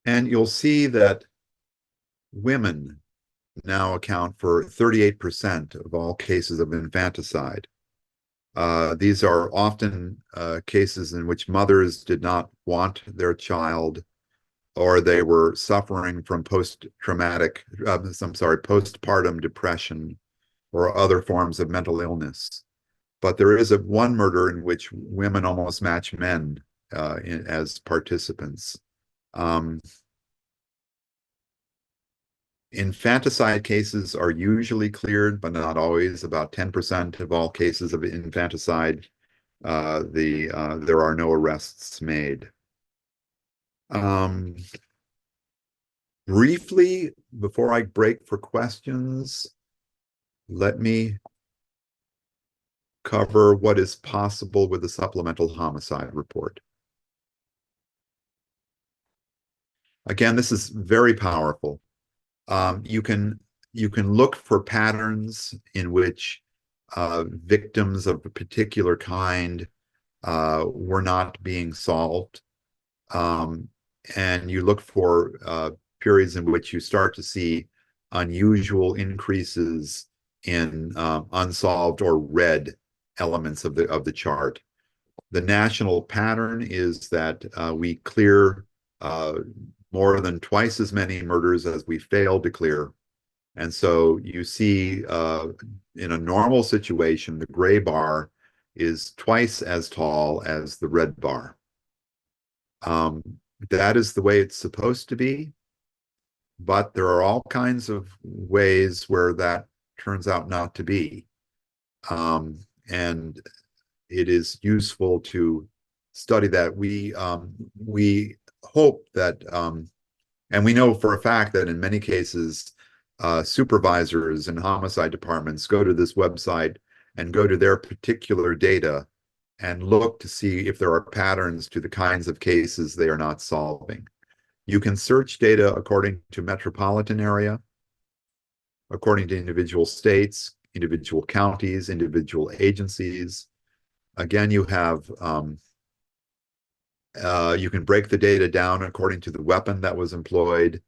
And you'll see that women now account for 38% of all cases of infanticide. These are often cases in which mothers did not want their child, or they were suffering from postpartum depression or other forms of mental illness. But there is one murder in which women almost match men as participants. Infanticide cases are usually cleared, but not always. About 10% of all cases of infanticide, there are no arrests made. Briefly, before I break for questions, let me cover what is possible with the supplemental homicide report. Again, this is very powerful. You can look for patterns in which victims of a particular kind were not being solved. And you look for periods in which you start to see unusual increases in unsolved or red elements of the chart. The national pattern is that we clear more than twice as many murders as we fail to clear. And so you see in a normal situation, the gray bar is twice as tall as the red bar. That is the way it's supposed to be, but there are all kinds of ways where that turns out not to be. And it is useful to study that. We hope that, and we know for a fact that in many cases, supervisors in homicide departments go to this website and go to their particular data and look to see if there are patterns to the kinds of cases they are not solving. You can search data according to metropolitan area, according to individual states, individual counties, individual agencies. Again, you have you can break the data down according to the weapon that was employed,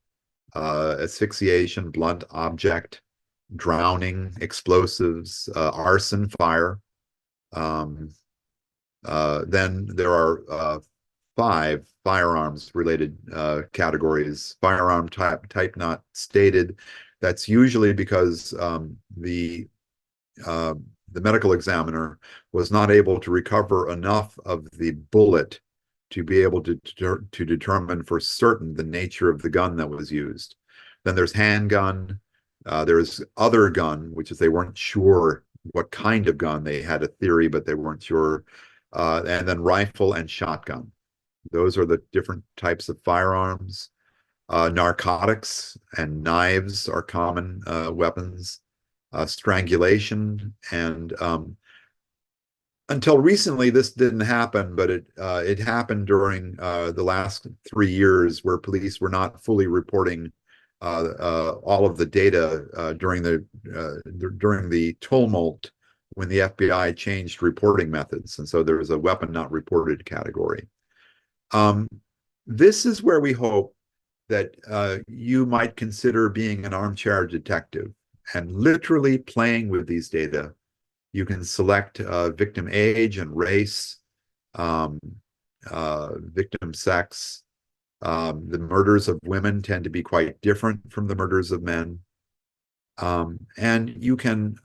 asphyxiation, blunt object, drowning, explosives, arson, fire. Then there are 5 firearms related categories. Firearm type not stated. That's usually because the medical examiner was not able to recover enough of the bullet to be able to determine for certain the nature of the gun that was used. Then there's handgun. There's other gun, which is they weren't sure what kind of gun. They had a theory, but they weren't sure. And then rifle and shotgun. Those are the different types of firearms. Narcotics and knives are common weapons. Strangulation, and until recently this didn't happen, but it happened during the last 3 years where police were not fully reporting all of the data during the tumult when the FBI changed reporting methods, and so there was a weapon not reported category. This is where we hope that you might consider being an armchair detective and literally playing with these data. You can select victim age and race, victim sex. The murders of women tend to be quite different from the murders of men. And you can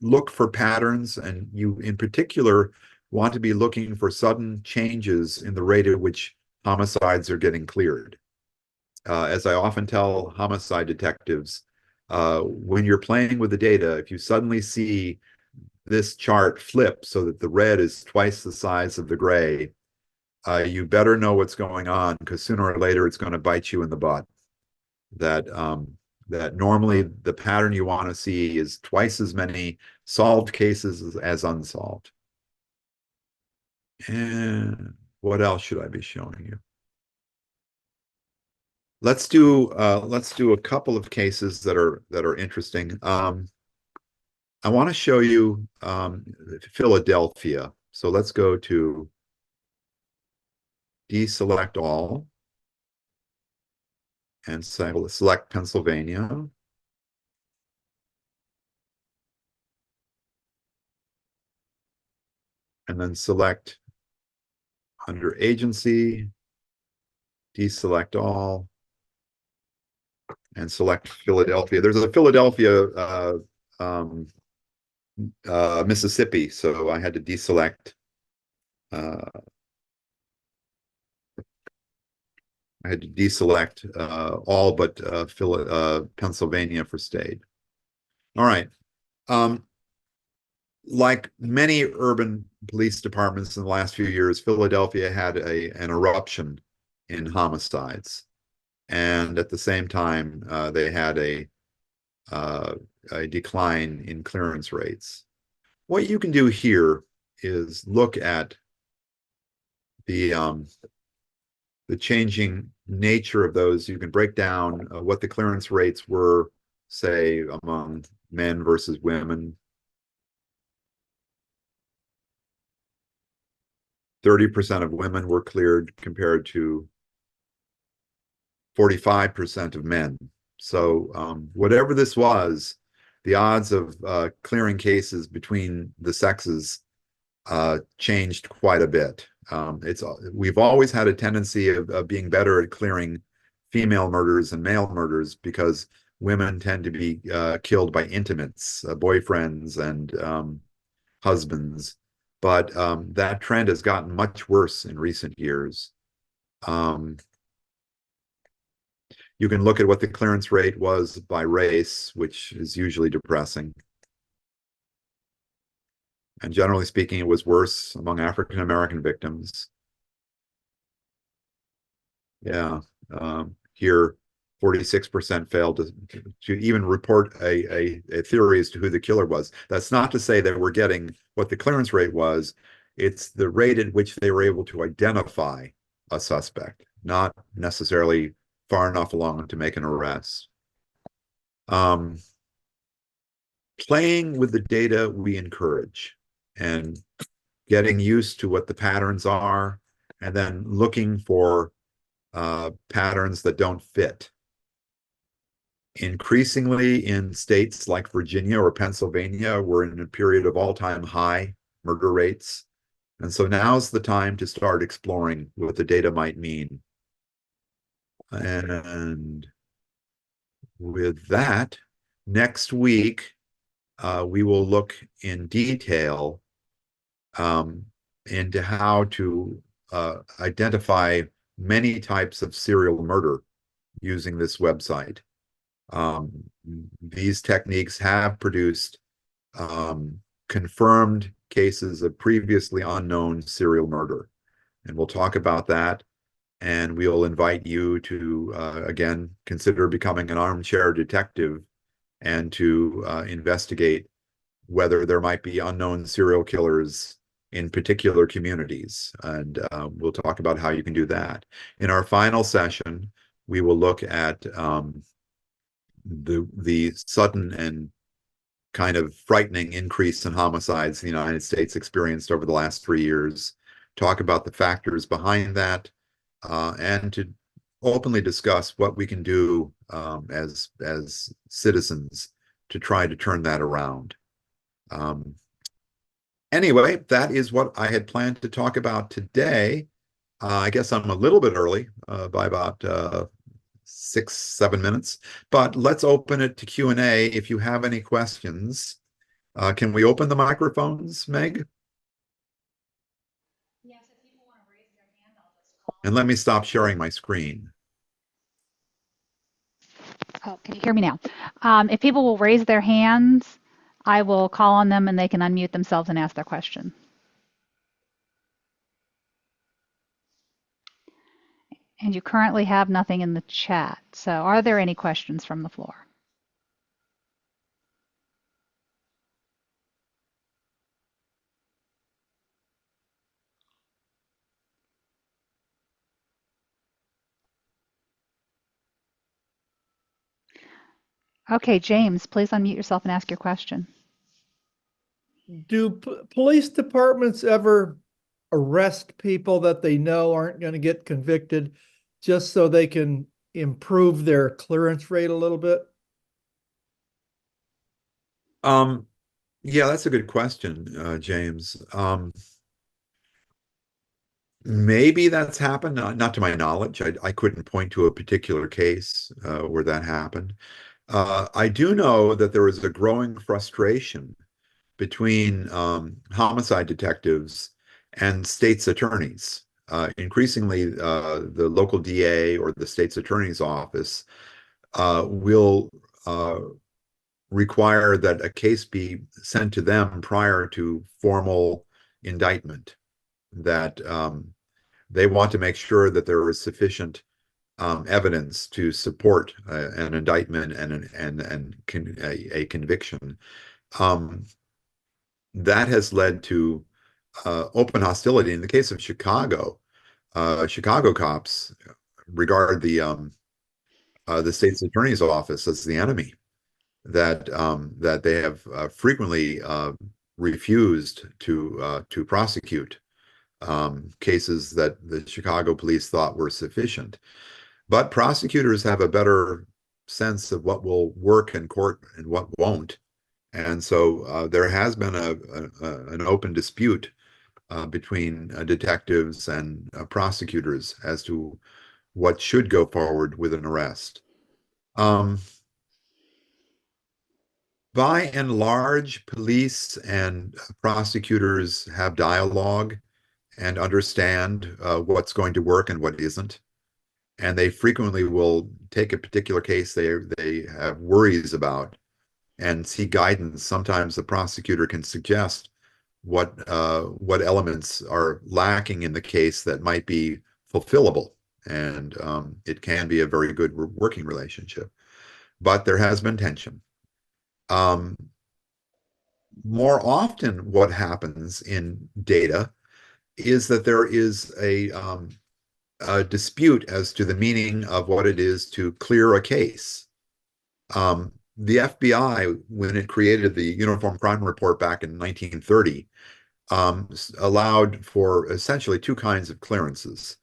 look for patterns, and you in particular want to be looking for sudden changes in the rate at which homicides are getting cleared. As I often tell homicide detectives, when you're playing with the data, if you suddenly see this chart flip so that the red is twice the size of the gray, you better know what's going on, because sooner or later it's going to bite you in the butt. That normally the pattern you want to see is twice as many solved cases as unsolved. And what else should I be showing you? Let's do a couple of cases that are interesting. I want to show you Philadelphia. So let's go to deselect all and select Pennsylvania. And then select under agency, deselect all, and select Philadelphia. There's a Philadelphia, Mississippi, so I had to deselect. I had to deselect all but Pennsylvania for state. All right. Like many urban police departments in the last few years, Philadelphia had an eruption in homicides. And at the same time, they had a decline in clearance rates. What you can do here is look at the changing nature of those. You can break down what the clearance rates were, say, among men versus women. 30% of women were cleared compared to 45% of men. So whatever this was, the odds of clearing cases between the sexes changed quite a bit. We've always had a tendency of being better at clearing female murders than male murders because women tend to be killed by intimates, boyfriends and husbands. But that trend has gotten much worse in recent years. You can look at what the clearance rate was by race, which is usually depressing. And generally speaking, it was worse among African American victims. Yeah, here 46% failed to even report a theory as to who the killer was. That's not to say that we're getting what the clearance rate was. It's the rate at which they were able to identify a suspect, not necessarily far enough along to make an arrest. Playing with the data we encourage and getting used to what the patterns are, and then looking for patterns that don't fit. Increasingly in states like Virginia or Pennsylvania, we're in a period of all-time high murder rates. And so now's the time to start exploring what the data might mean. And with that, next week, we will look in detail into how to identify many types of serial murder using this website. These techniques have produced confirmed cases of previously unknown serial murder. And we'll talk about that. And we'll invite you to, again, consider becoming an armchair detective and to investigate whether there might be unknown serial killers in particular communities. And we'll talk about how you can do that. In our final session, we will look at the sudden and kind of frightening increase in homicides the United States experienced over the last 3 years, talk about the factors behind that, and to openly discuss what we can do as citizens to try to turn that around. Anyway, that is what I had planned to talk about today. I guess I'm a little bit early by about 6-7 minutes, but let's open it to Q&A. If you have any questions, can we open the microphones, Meg? Yes, if people want to raise their hand, I'll just call. And let me stop sharing my screen. Oh, can you hear me now? If people will raise their hands, I will call on them and they can unmute themselves and ask their question. And you currently have nothing in the chat. So are there any questions from the floor? Okay, James, please unmute yourself and ask your question. Do police departments ever arrest people that they know aren't going to get convicted just so they can improve their clearance rate a little bit? Yeah, that's a good question, James. Maybe that's happened, not to my knowledge. I couldn't point to a particular case where that happened. I do know that there is a growing frustration between homicide detectives and state's attorneys. Increasingly, the local DA or the state's attorney's office will require that a case be sent to them prior to formal indictment, that they want to make sure that there is sufficient evidence to support an indictment and a conviction. That has led to open hostility. In the case of Chicago, Chicago cops regard the state's attorney's office as the enemy. That they have frequently refused to prosecute cases that the Chicago police thought were sufficient. But prosecutors have a better sense of what will work in court and what won't. And so there has been an open dispute between detectives and prosecutors as to what should go forward with an arrest. By and large, police and prosecutors have dialogue and understand what's going to work and what isn't. And they frequently will take a particular case they have worries about and seek guidance. Sometimes the prosecutor can suggest what elements are lacking in the case that might be fulfillable, and it can be a very good working relationship. But there has been tension. More often, what happens in data is that there is a dispute as to the meaning of what it is to clear a case. The FBI, when it created the Uniform Crime Report back in 1930, allowed for essentially two kinds of clearances.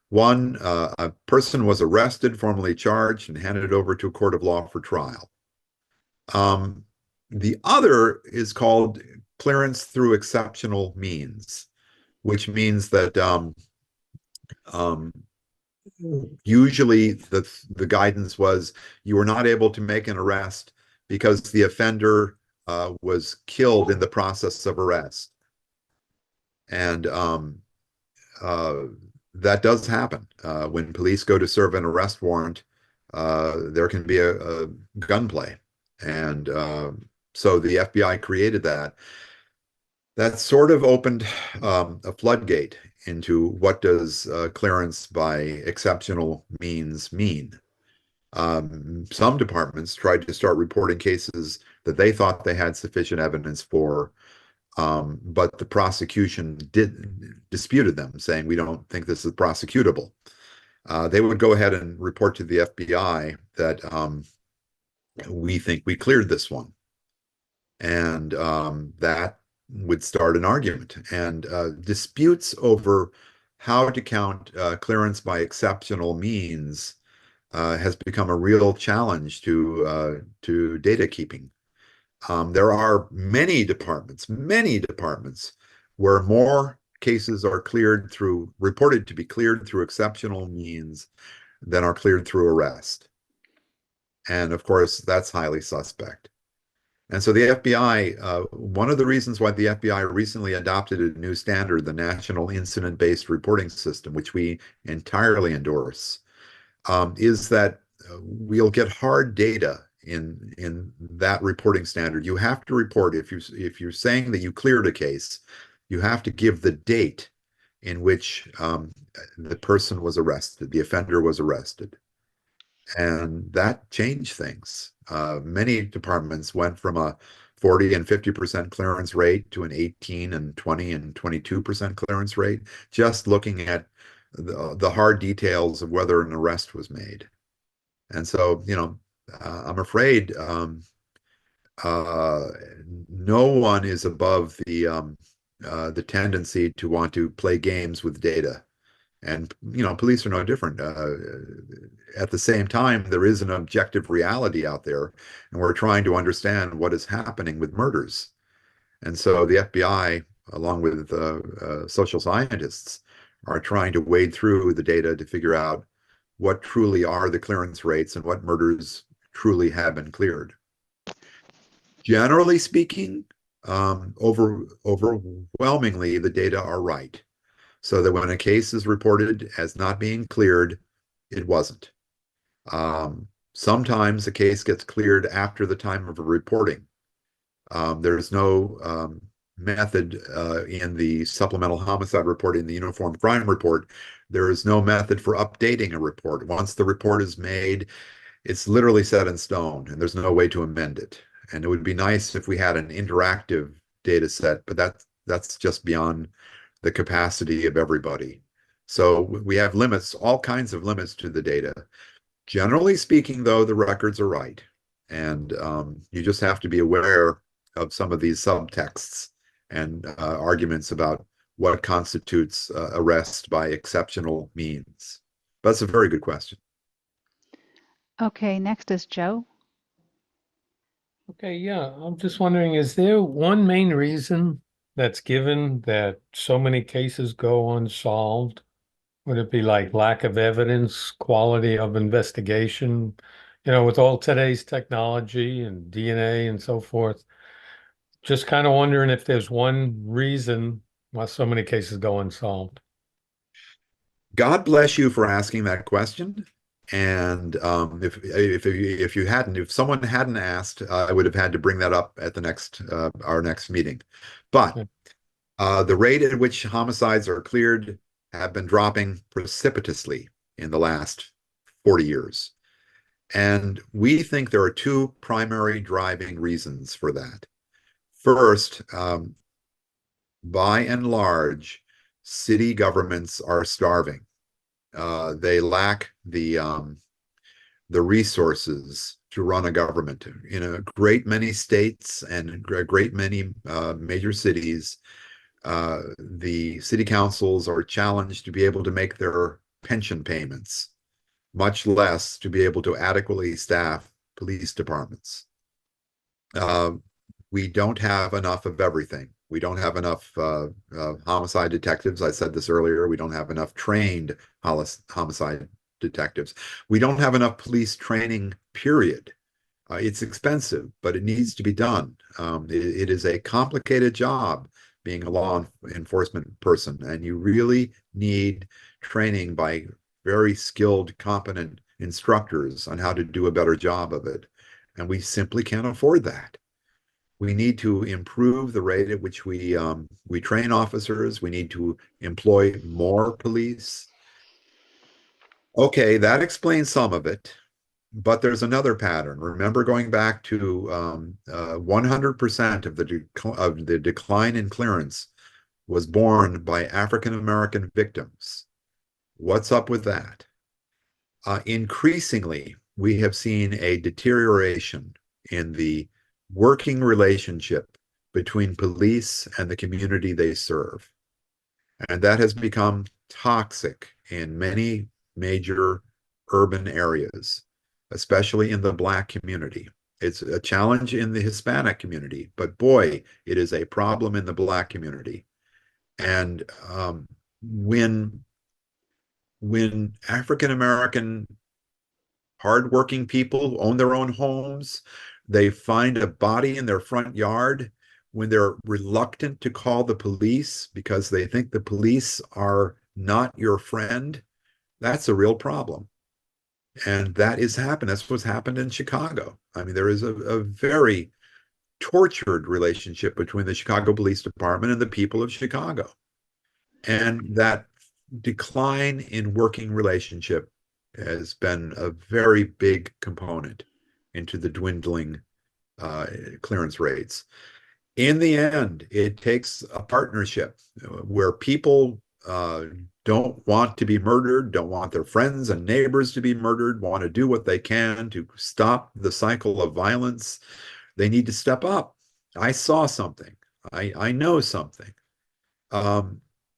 One, a person was arrested, formally charged, and handed over to a court of law for trial. The other is called clearance through exceptional means, which means that usually the guidance was you were not able to make an arrest because the offender was killed in the process of arrest. And that does happen. When police go to serve an arrest warrant, there can be a gunplay. And so the FBI created that. That sort of opened a floodgate into what does clearance by exceptional means mean. Some departments tried to start reporting cases that they thought they had sufficient evidence for, but the prosecution disputed them, saying, we don't think this is prosecutable. They would go ahead and report to the FBI that we think we cleared this one. And that would start an argument. And disputes over how to count clearance by exceptional means has become a real challenge to data keeping. There are many departments where more cases are reported to be cleared through exceptional means than are cleared through arrest. And of course, that's highly suspect. And so the FBI, one of the reasons why the FBI recently adopted a new standard, the National Incident-Based Reporting System, which we entirely endorse, is that we'll get hard data in that reporting standard. You have to report, if you're saying that you cleared a case, you have to give the date in which the person was arrested, the offender was arrested. And that changed things. Many departments went from a 40 and 50% clearance rate to an 18 and 20 and 22% clearance rate, just looking at the hard details of whether an arrest was made. And so, I'm afraid no one is above the tendency to want to play games with data. And, police are no different. At the same time, there is an objective reality out there, and we're trying to understand what is happening with murders. And so the FBI, along with social scientists, are trying to wade through the data to figure out what truly are the clearance rates and what murders truly have been cleared. Generally speaking, overwhelmingly, the data are right. So that when a case is reported as not being cleared, it wasn't. Sometimes a case gets cleared after the time of a reporting. There's no method in the supplemental homicide report, in the Uniform Crime Report. There is no method for updating a report. Once the report is made, it's literally set in stone, and there's no way to amend it. And it would be nice if we had an interactive data set, but that's just beyond the capacity of everybody. So we have limits, all kinds of limits to the data. Generally speaking, though, the records are right. And you just have to be aware of some of these subtexts and arguments about what constitutes arrest by exceptional means? That's a very good question. Okay, next is Joe. Okay, yeah, I'm just wondering, is there one main reason that's given that so many cases go unsolved? Would it be like lack of evidence, quality of investigation? With all today's technology and DNA and so forth, just kind of wondering if there's one reason why so many cases go unsolved. God bless you for asking that question. And if someone hadn't asked, I would have had to bring that up at our next meeting. But the rate at which homicides are cleared have been dropping precipitously in the last 40 years. And we think there are two primary driving reasons for that. First, by and large, city governments are starving. They lack the resources to run a government. In a great many states and a great many major cities, the city councils are challenged to be able to make their pension payments, much less to be able to adequately staff police departments. We don't have enough of everything. We don't have enough homicide detectives. I said this earlier. We don't have enough trained homicide detectives. We don't have enough police training, period. It's expensive, but it needs to be done. It is a complicated job being a law enforcement person, and you really need training by very skilled, competent instructors on how to do a better job of it. And we simply can't afford that. We need to improve the rate at which we train officers. We need to employ more police. Okay, that explains some of it, but there's another pattern. Remember, going back to 100% of the decline in clearance was borne by African American victims. What's up with that? Increasingly, we have seen a deterioration in the working relationship between police and the community they serve. And that has become toxic in many major urban areas, especially in the Black community. It's a challenge in the Hispanic community, but boy, it is a problem in the Black community. And when African American hardworking people who own their own homes, they find a body in their front yard, when they're reluctant to call the police because they think the police are not your friend, that's a real problem. And that is happened. That's what's happened in Chicago. I mean, there is a very tortured relationship between the Chicago Police Department and the people of Chicago. And that decline in working relationship has been a very big component into the dwindling clearance rates. In the end, it takes a partnership where people don't want to be murdered, don't want their friends and neighbors to be murdered, want to do what they can to stop the cycle of violence. They need to step up. I saw something. I know something.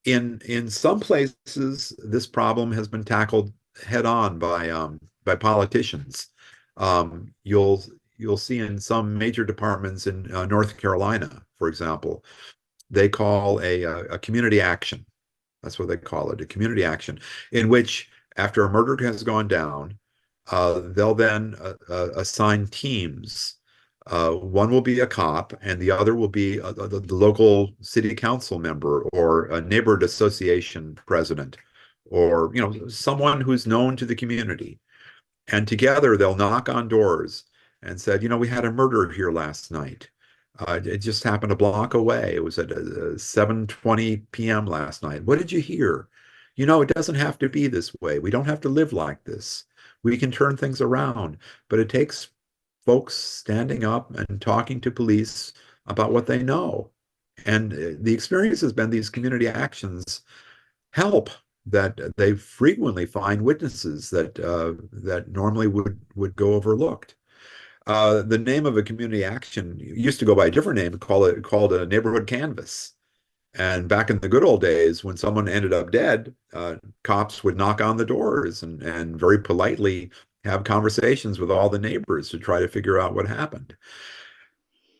In some places, this problem has been tackled head on by politicians. You'll see in some major departments in North Carolina, for example, they call a community action. That's what they call it, a community action, in which after a murder has gone down, they'll then assign teams. One will be a cop, and the other will be the local city council member or a neighborhood association president, or someone who's known to the community. And together they'll knock on doors and said, we had a murder here last night. It just happened a block away. It was at 7:20 p.m. last night. What did you hear? It doesn't have to be this way. We don't have to live like this. We can turn things around. But it takes folks standing up and talking to police about what they know. And the experience has been these community actions help, that they frequently find witnesses that normally would go overlooked. The name of a community action used to go by a different name, called a neighborhood canvas. And back in the good old days, when someone ended up dead, cops would knock on the doors and very politely have conversations with all the neighbors to try to figure out what happened.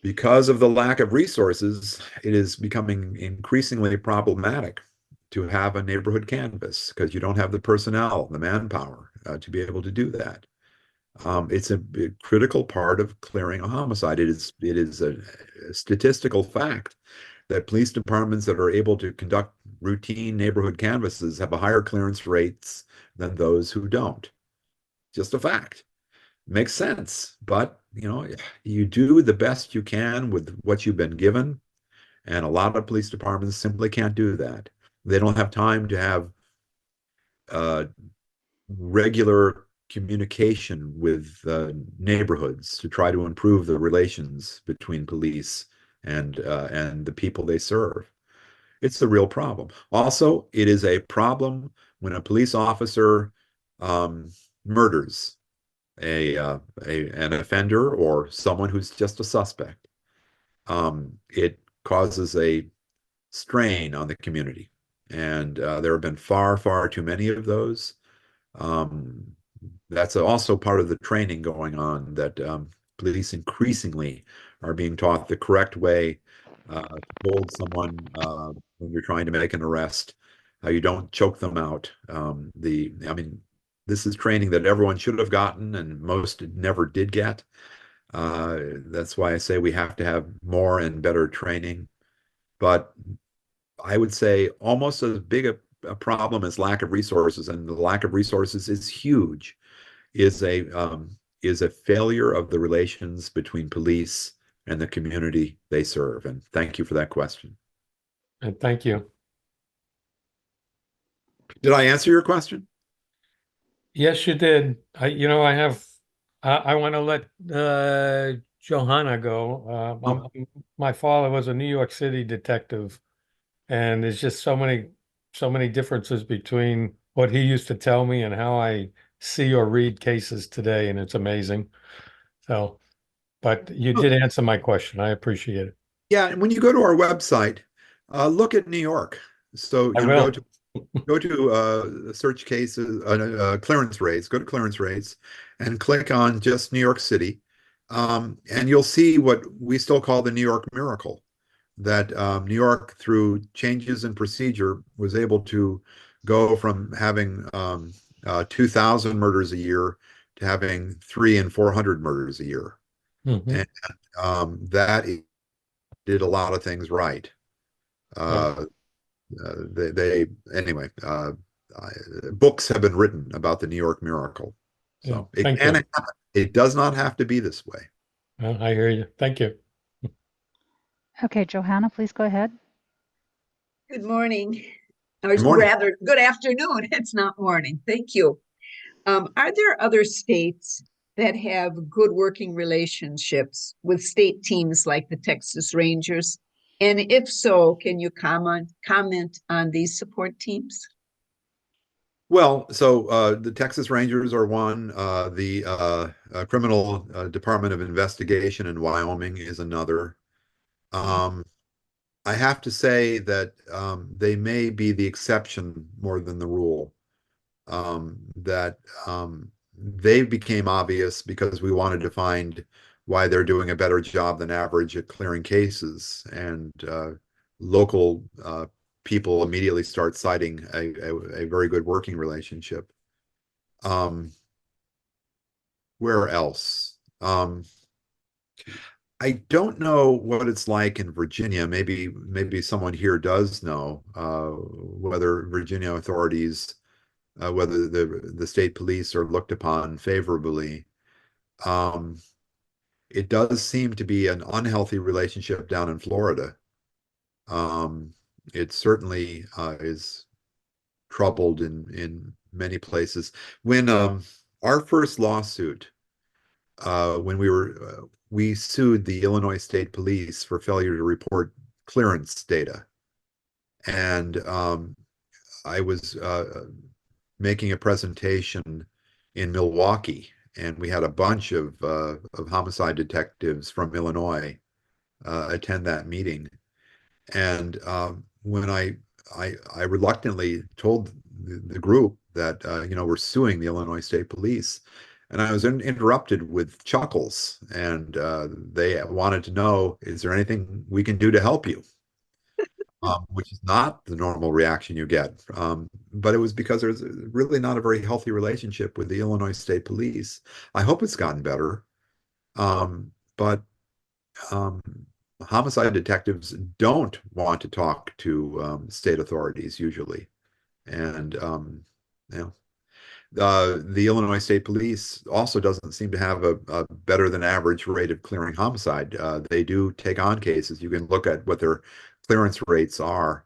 Because of the lack of resources, it is becoming increasingly problematic to have a neighborhood canvass because you don't have the personnel, the manpower to be able to do that. It's a critical part of clearing a homicide. It is a statistical fact that police departments that are able to conduct routine neighborhood canvasses have a higher clearance rates than those who don't. Just a fact. Makes sense, but you do the best you can with what you've been given, and a lot of police departments simply can't do that. They don't have time to have uh, regular communication with neighborhoods to try to improve the relations between police and the people they serve. It's a real problem. Also, it is a problem when a police officer murders an offender or someone who's just a suspect. It causes a strain on the community, and there have been far, far too many of those. Um, that's also part of the training going on that police increasingly are being taught the correct way to hold someone when you're trying to make an arrest. You don't choke them out. I mean, this is training that everyone should have gotten and most never did get. That's why I say we have to have more and better training. But I would say almost as big a problem as lack of resources, and the lack of resources is huge, is a failure of the relations between police and the community they serve. And thank you for that question. And thank you. Did I answer your question? Yes, you did. I want to let Johanna go. My father was a New York City detective, and there's just so many differences between what he used to tell me and how I see or read cases today, and it's amazing. So, but you did answer my question. I appreciate it. Yeah, and when you go to our website, look at New York. So I will. go to search cases, clearance rates, go to clearance rates and click on just New York City. And you'll see what we still call the New York miracle, that New York, through changes in procedure, was able to go from having 2,000 murders a year to having 300 and 400 murders a year. Mhm. And that did a lot of things right. Uh, they anyway, books have been written about the New York miracle. So Yeah, thank you. it does not have to be this way. I hear you. Thank you. Okay, Johanna, please go ahead. Good morning, or Good morning. rather, good afternoon. It's not morning. Thank you. Are there other states that have good working relationships with state teams like the Texas Rangers? And if so, can you comment on these support teams? Well, so the Texas Rangers are one. The Criminal Department of Investigation in Wyoming is another. Um, I have to say that they may be the exception more than the rule. That they became obvious because we wanted to find why they're doing a better job than average at clearing cases, and local people immediately start citing a very good working relationship. Where else? I don't know what it's like in Virginia. Maybe someone here does know whether Virginia authorities, whether the state police are looked upon favorably. Um, it does seem to be an unhealthy relationship down in Florida. It certainly is troubled in many places. When our first lawsuit, when we sued the Illinois State Police for failure to report clearance data, and I was making a presentation in Milwaukee, and we had a bunch of homicide detectives from Illinois attend that meeting. And when I reluctantly told the group that we're suing the Illinois State Police, and I was interrupted with chuckles, and they wanted to know, is there anything we can do to help you? Which is not the normal reaction you get. But it was because there's really not a very healthy relationship with the Illinois State Police. I hope it's gotten better. But um, homicide detectives don't want to talk to state authorities usually. And you know, the Illinois State Police also doesn't seem to have a better than average rate of clearing homicide. They do take on cases. You can look at what their clearance rates are.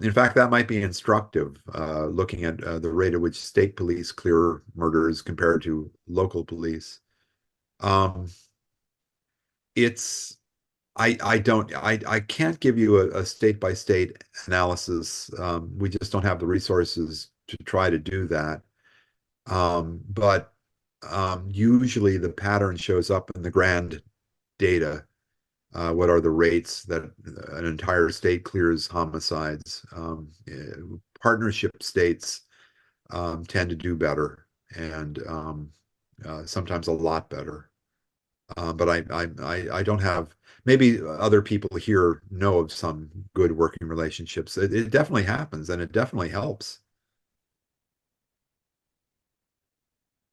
In fact, that might be instructive, looking at the rate at which state police clear murders compared to local police. Um, it's I can't give you a state by state analysis. We just don't have the resources to try to do that. But usually the pattern shows up in the grand data. What are the rates that an entire state clears homicides? Partnership states tend to do better, and sometimes a lot better. But I don't have, maybe other people here know of some good working relationships. It definitely happens, and it definitely helps.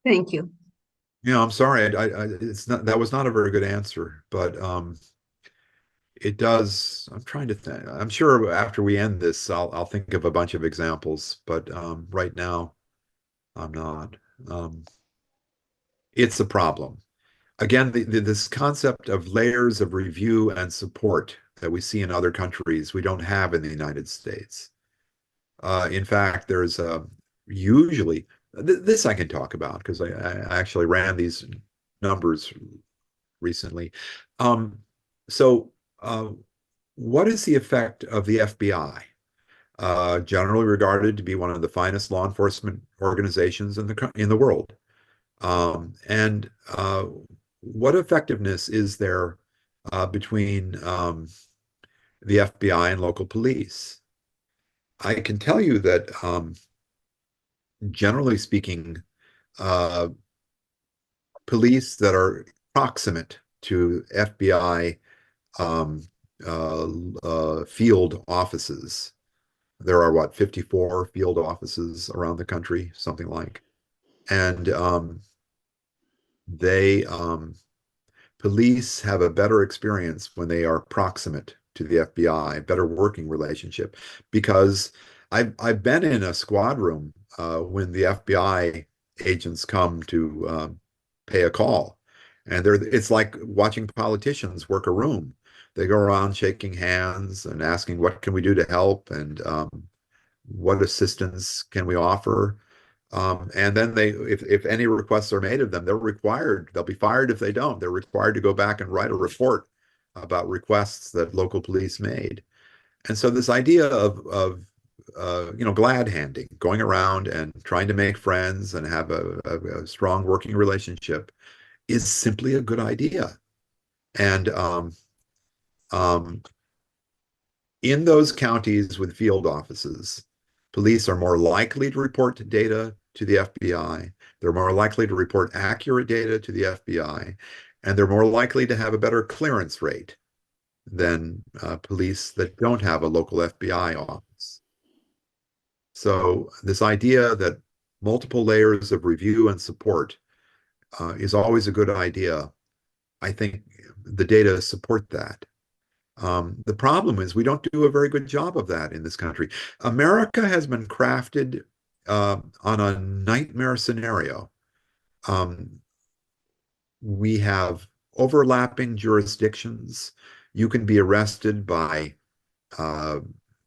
Thank you. I'm sorry. It's not, that was not a very good answer, but it does. I'm trying to think. I'm sure after we end this, I'll think of a bunch of examples, but right now I'm not. Um, it's a problem. Again, this concept of layers of review and support that we see in other countries, we don't have in the United States. In fact, there's usually, this I can talk about because I actually ran these numbers recently. So, what is the effect of the FBI? Generally regarded to be one of the finest law enforcement organizations in the world. And what effectiveness is there between the FBI and local police? I can tell you that generally speaking, uh, police that are proximate to FBI um, field offices. There are what, 54 field offices around the country, something like. And they police have a better experience when they are proximate to the FBI, better working relationship. Because I've been in a squad room when the FBI agents come to pay a call, and it's like watching politicians work a room. They go around shaking hands and asking, "What can we do to help?" and what assistance can we offer? And then if any requests are made of them, they'll be fired if they don't. They're required to go back and write a report about requests that local police made. And so this idea of glad handing, going around and trying to make friends and have a strong working relationship is simply a good idea. And um, in those counties with field offices, police are more likely to report data to the FBI. They're more likely to report accurate data to the FBI, and they're more likely to have a better clearance rate than police that don't have a local FBI office. So this idea that multiple layers of review and support is always a good idea. I think the data support that. The problem is we don't do a very good job of that in this country. America has been crafted on a nightmare scenario. We have overlapping jurisdictions. You can be arrested by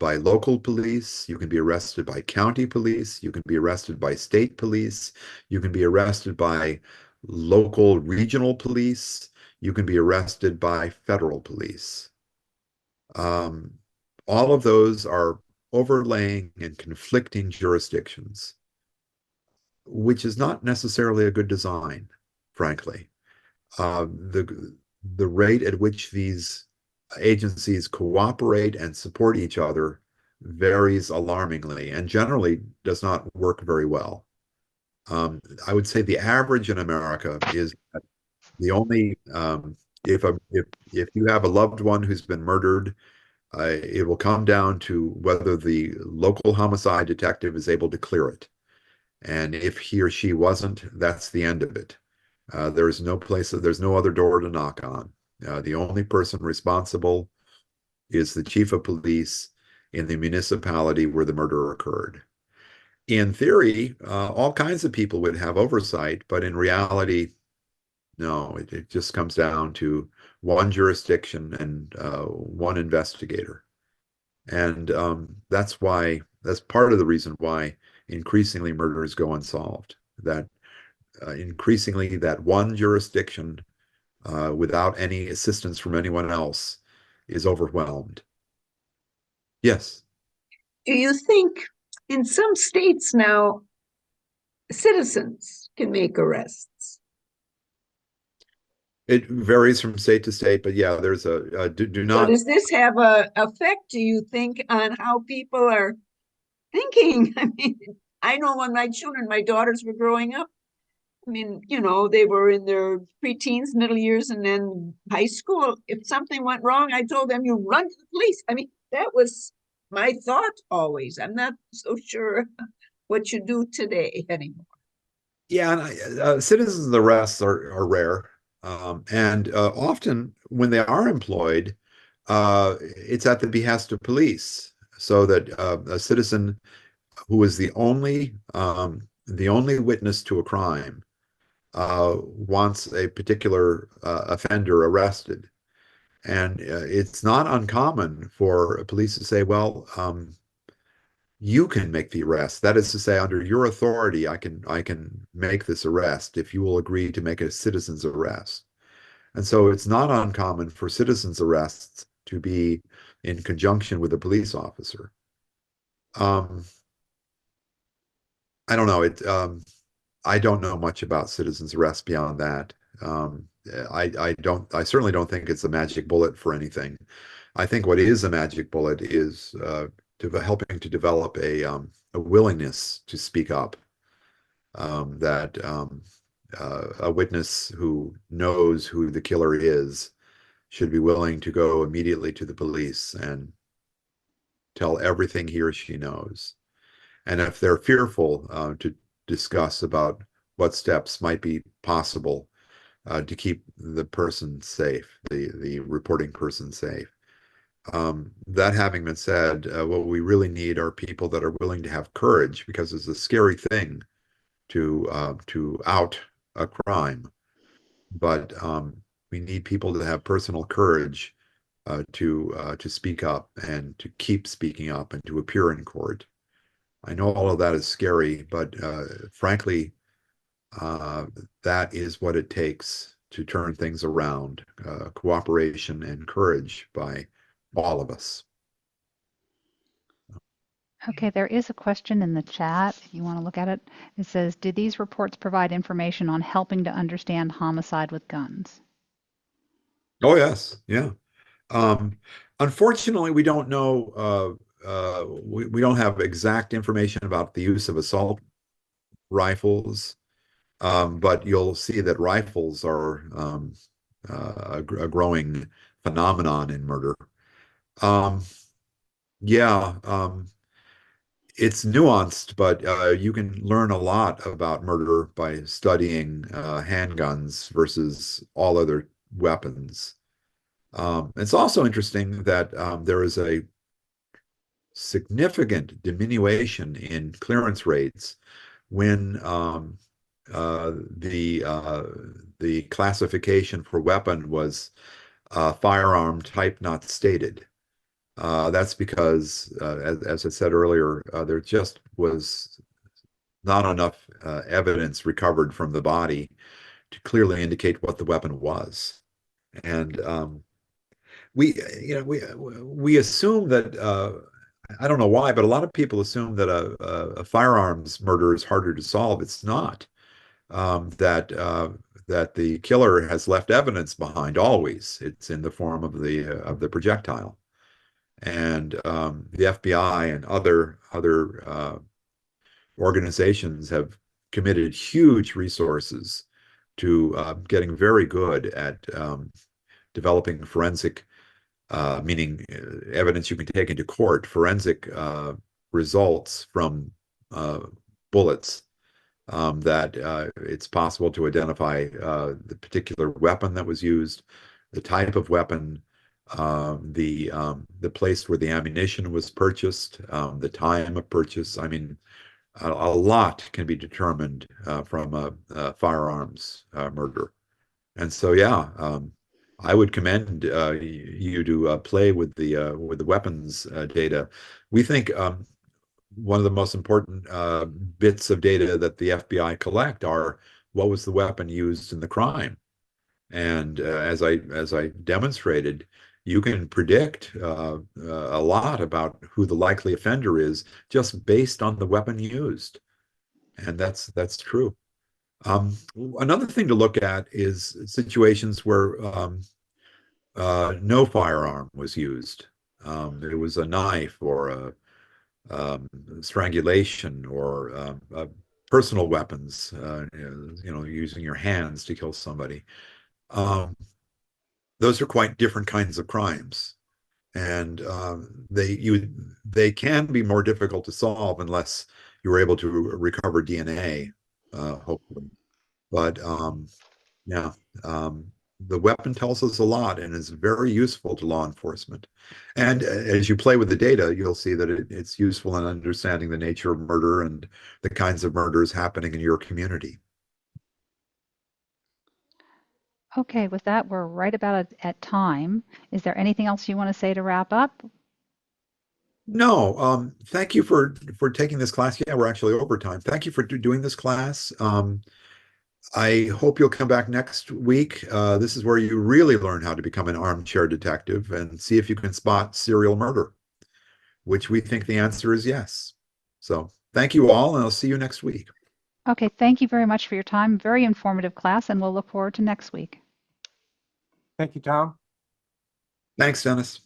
local police. You can be arrested by county police. You can be arrested by state police. You can be arrested by local regional police. You can be arrested by federal police. All of those are overlaying and conflicting jurisdictions, which is not necessarily a good design, frankly. The rate at which these agencies cooperate and support each other varies alarmingly and generally does not work very well. I would say the average in America is that the only if you have a loved one who's been murdered, it will come down to whether the local homicide detective is able to clear it. And if he or she wasn't, that's the end of it. There's no other door to knock on. The only person responsible is the chief of police in the municipality where the murder occurred. In theory, all kinds of people would have oversight, but in reality, no, it just comes down to one jurisdiction and one investigator. And that's part of the reason why increasingly murders go unsolved. That increasingly that one jurisdiction without any assistance from anyone else is overwhelmed. Yes. Do you think in some states now citizens can make arrests? It varies from state to state, but yeah, there's do So not. does this have a effect, do you think, on how people are thinking? I mean, I know when my daughters were growing up, I mean, they were in their preteens, middle years, and then high school. If something went wrong, I told them, you run to the police. I mean, that was my thought always. I'm not so sure what you do today anymore. Yeah, and citizens arrests are rare, and often when they are employed, it's at the behest of police, so that a citizen who is the only witness to a crime wants a particular offender arrested. And it's not uncommon for police to say, well, you can make the arrest. That is to say, under your authority, I can make this arrest if you will agree to make a citizen's arrest. And so it's not uncommon for citizens' arrests to be in conjunction with a police officer. I don't know. I don't know much about citizens' arrest beyond that. I certainly don't think it's a magic bullet for anything. I think what is a magic bullet is helping to develop a willingness to speak up. That a witness who knows who the killer is should be willing to go immediately to the police and tell everything he or she knows. And if they're fearful, to discuss about what steps might be possible to keep the person safe, the reporting person safe. That having been said, what we really need are people that are willing to have courage, because it's a scary thing to out a crime. But we need people to have personal courage to speak up and to keep speaking up and to appear in court. I know all of that is scary, but frankly, that is what it takes to turn things around. Cooperation and courage by all of us. Okay, there is a question in the chat if you want to look at it. It says, do these reports provide information on helping to understand homicide with guns? Oh, yes. Yeah. Unfortunately, we don't know, we don't have exact information about the use of assault rifles, but you'll see that rifles are a growing phenomenon in murder. Yeah, it's nuanced, but you can learn a lot about murder by studying handguns versus all other weapons. It's also interesting that there is a significant diminution in clearance rates when the classification for weapon was firearm type not stated. That's because, as I said earlier, there just was not enough evidence recovered from the body to clearly indicate what the weapon was. And we assume that I don't know why, but a lot of people assume that a firearms murder is harder to solve. It's not. That that the killer has left evidence behind always. It's in the form of the projectile. And the FBI and other organizations have committed huge resources to getting very good at developing forensic, meaning evidence you can take into court, forensic results from bullets, that it's possible to identify the particular weapon that was used, the type of weapon, the place where the ammunition was purchased, the time of purchase. I mean, a lot can be determined from a firearms murder. And so, yeah, I would commend you to play with the weapons data. We think one of the most important bits of data that the FBI collect are what was the weapon used in the crime. And as I demonstrated, you can predict a lot about who the likely offender is just based on the weapon used. And that's true. Another thing to look at is situations where no firearm was used. It was a knife or a strangulation or personal weapons, using your hands to kill somebody. Those are quite different kinds of crimes, and they can be more difficult to solve unless you were able to recover DNA, hopefully. But yeah, the weapon tells us a lot and is very useful to law enforcement. And as you play with the data, you'll see that it's useful in understanding the nature of murder and the kinds of murders happening in your community. Okay, with that, we're right about at time. Is there anything else you want to say to wrap up? No, thank you for taking this class. Yeah, we're actually over time. Thank you for doing this class. I hope you'll come back next week. This is where you really learn how to become an armchair detective and see if you can spot serial murder, which we think the answer is yes. So thank you all, and I'll see you next week. Okay, thank you very much for your time. Very informative class, and we'll look forward to next week. Thank you, Tom. Thanks, Dennis.